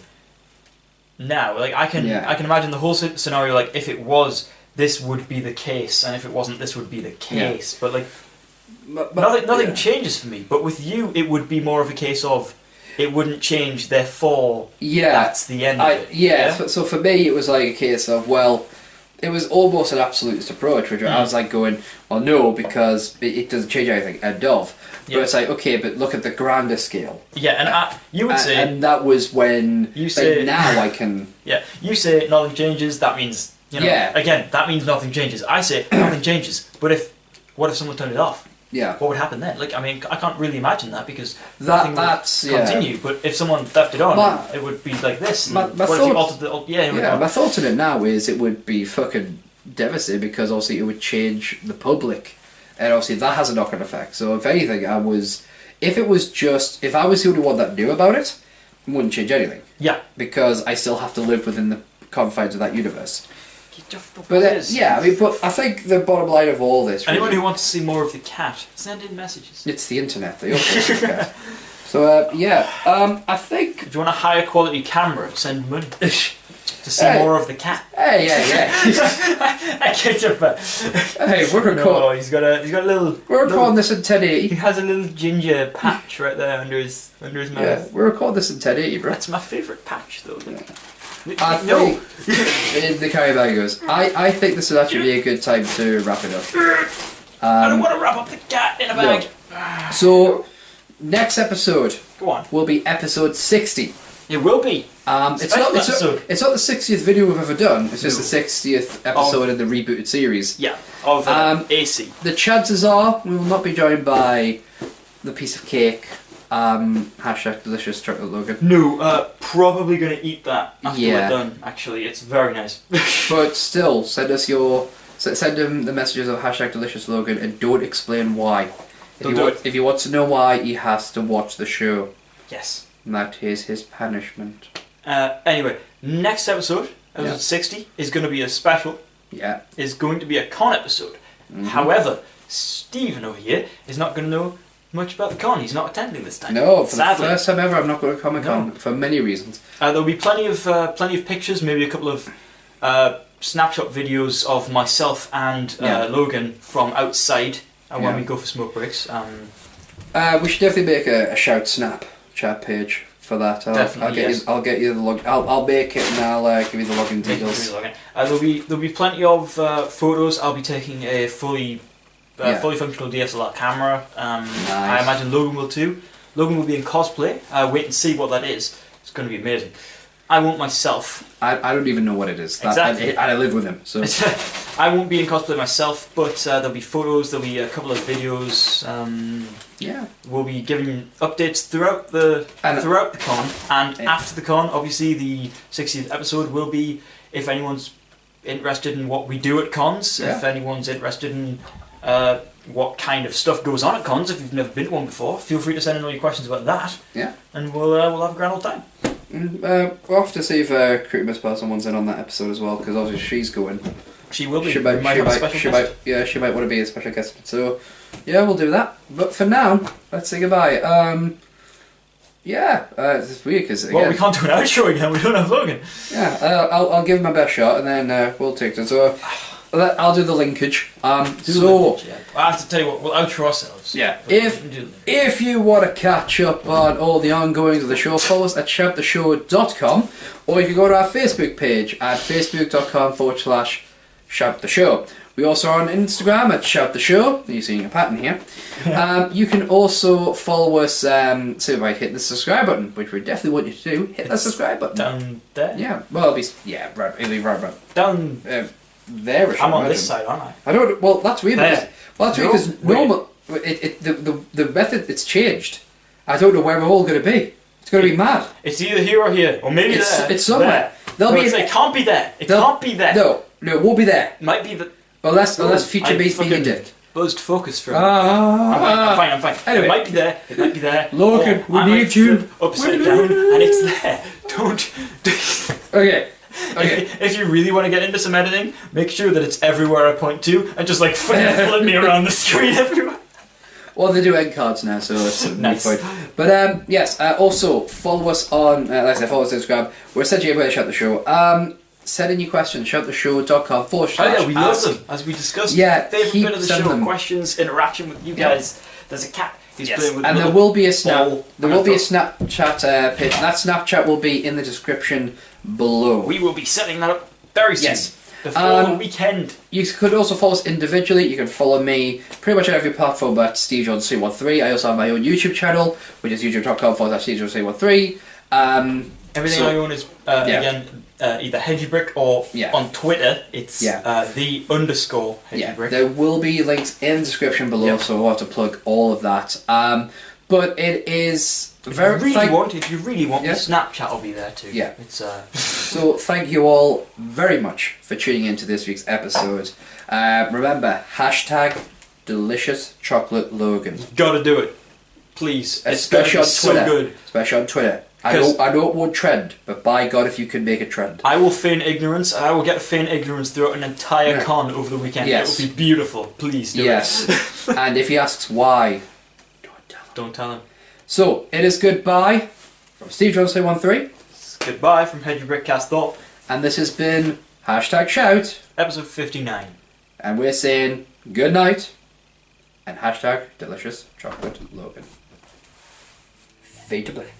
now, like I can imagine the whole scenario. Like if it was, this would be the case, and if it wasn't, this would be the case. But like nothing changes for me. But with you, it would be more of a case of it wouldn't change. Therefore, that's the end of it. So for me, it was like a case of it was almost an absolutist approach, which I was like going, well, no, because it doesn't change anything. End of. But it's like, okay, but look at the grander scale. Yeah, and you would say... And that was when... You say... now I can... Yeah, you say nothing changes, that means... Again, that means nothing changes. I say nothing changes, but what if someone turned it off? Yeah. What would happen then? Like, I mean, I can't really imagine that because that's would continue. But if someone left it on, it would be like this. My if you altered the... my thought on it now is it would be fucking devastating because obviously it would change the public. And obviously that has a knock-on effect. So if anything, if I was the only one that knew about it, it wouldn't change anything. Yeah. Because I still have to live within the confines of that universe. But I think the bottom line of all this... Anyone who wants to see more of the cat, send in messages. It's the internet. They also see the cat. So, I think... If you want a higher quality camera, send money. To see more of the cat. Hey, yeah. I kicked your butt. Hey, we're recording. No, he's got a little... We're recording this in 1080. He has a little ginger patch right there under his mouth. Yeah, we're recording this in 1080, bro. That's my favourite patch, though. Yeah. The carry bag goes. I think this would actually be a good time to wrap it up. I don't want to wrap up the cat in a bag. No. So, next episode will be episode 60. It will be. It's not the 60th video we've ever done. It's just the 60th episode in the rebooted series. Yeah, of AC. The chances are we will not be joined by the piece of cake. Hashtag delicious chocolate Logan. No, probably going to eat that after we're done. Actually, it's very nice. But still, send him the messages of hashtag delicious Logan and don't explain why. If you want to know why, he has to watch the show. Yes. And that is his punishment. Anyway, next episode 60, is going to be a special. Yeah. Is going to be a con episode. Mm-hmm. However, Stephen over here is not going to know much about the con. He's not attending this time. No, for the first time ever, I'm not going to Comic-Con for many reasons. There'll be plenty of pictures, maybe a couple of snapshot videos of myself and Logan from outside when we go for smoke breaks. We should definitely make a shout snap chat page for that. I'll get you the log. I'll make it and I'll give you the login details. There'll be plenty of photos. I'll be taking a fully functional DSLR camera. Nice. I imagine Logan will too. Logan will be in cosplay. Wait and see what that is. It's going to be amazing. I won't myself. I don't even know what it is. Exactly. And I live with him, so... I won't be in cosplay myself, but there'll be photos, there'll be a couple of videos. We'll be giving updates throughout the con, and after the con, obviously the 60th episode will be, if anyone's interested in what we do at cons, if anyone's interested in what kind of stuff goes on at cons, if you've never been to one before, feel free to send in all your questions about that. Yeah. And we'll have a grand old time. We'll have to see if Creative Person wants in on that episode as well, because obviously she's going. She will be. She might want to be a special guest. So, yeah, we'll do that. But for now, let's say goodbye. It's weird because we can't do an outro again. We don't have Logan. Yeah, I'll give him my best shot, and then we'll take it. So. I'll do the linkage. I have to tell you what, we'll outro ourselves. Yeah. If you want to catch up on all the ongoings of the show, follow us at shouttheshow.com, or you can go to our Facebook page at facebook.com/shouttheshow. We also are on Instagram at shouttheshow. You're seeing a pattern here. You can also follow us by hitting the subscribe button, which we definitely want you to do. Hit that subscribe button. Down there? Yeah. Well, it'll be right. Down there. I'm on this side, aren't I? I don't. Well, that's weird. Because normal. The method it's changed. I don't know where we're all going to be. It's going to be mad. It's either here or here, or maybe there. It's somewhere. It can't be there. It can't be there. No, it won't be there. It might be the. Unless Future Beast being a dick. buzzed focus from. I'm fine. Anyway. It might be there. Logan, we I need might you. flip upside down, and it's there. Don't. Okay. If you really want to get into some editing, make sure that it's everywhere I point to, and just like flip me around the screen everywhere. Well, they do end cards now, so it's Nice. fine. But yes, also follow us on, like I said, follow us on Instagram. We're essentially able to shout the show. Send in your questions, shouttheshow.com/. Oh yeah, we love them, as we discussed. Yeah, Favorite keep bit of the sending show: them. questions, interaction with you guys. There's a cat who's playing with. And a there little will be a snap. ball. There will be a Snapchat page. That Snapchat will be in the description below. We will be setting that up very soon. Yes. Before the weekend. You could also follow us individually. You can follow me pretty much on every platform but Steve Jones 313. I also have my own YouTube channel, which is youtube.com/Steve Jones 313. Everything I own is again either Hedgy Brick or on Twitter. It's the_Hedgy Brick. There will be links in the description below, so we'll have to plug all of that. But it is if you really want, the Snapchat will be there too. Yeah. It's So thank you all very much for tuning in to this week's episode. Remember, #DeliciousChocolateLogan. Gotta do it, please. Especially on Twitter. So good. Especially on Twitter. I know it won't trend, but by God, if you can make it trend. I will feign ignorance, and I will get feign ignorance throughout an entire con over the weekend. Yes. It will be beautiful. Please do it. And if he asks why, don't tell him. So, it is goodbye from Steve Jones 313. It's goodbye from Hedgy Brick Casthorpe. And this has been #Shout. Episode 59. And we're saying good night and #DeliciousChocolateLogan. Fade to black.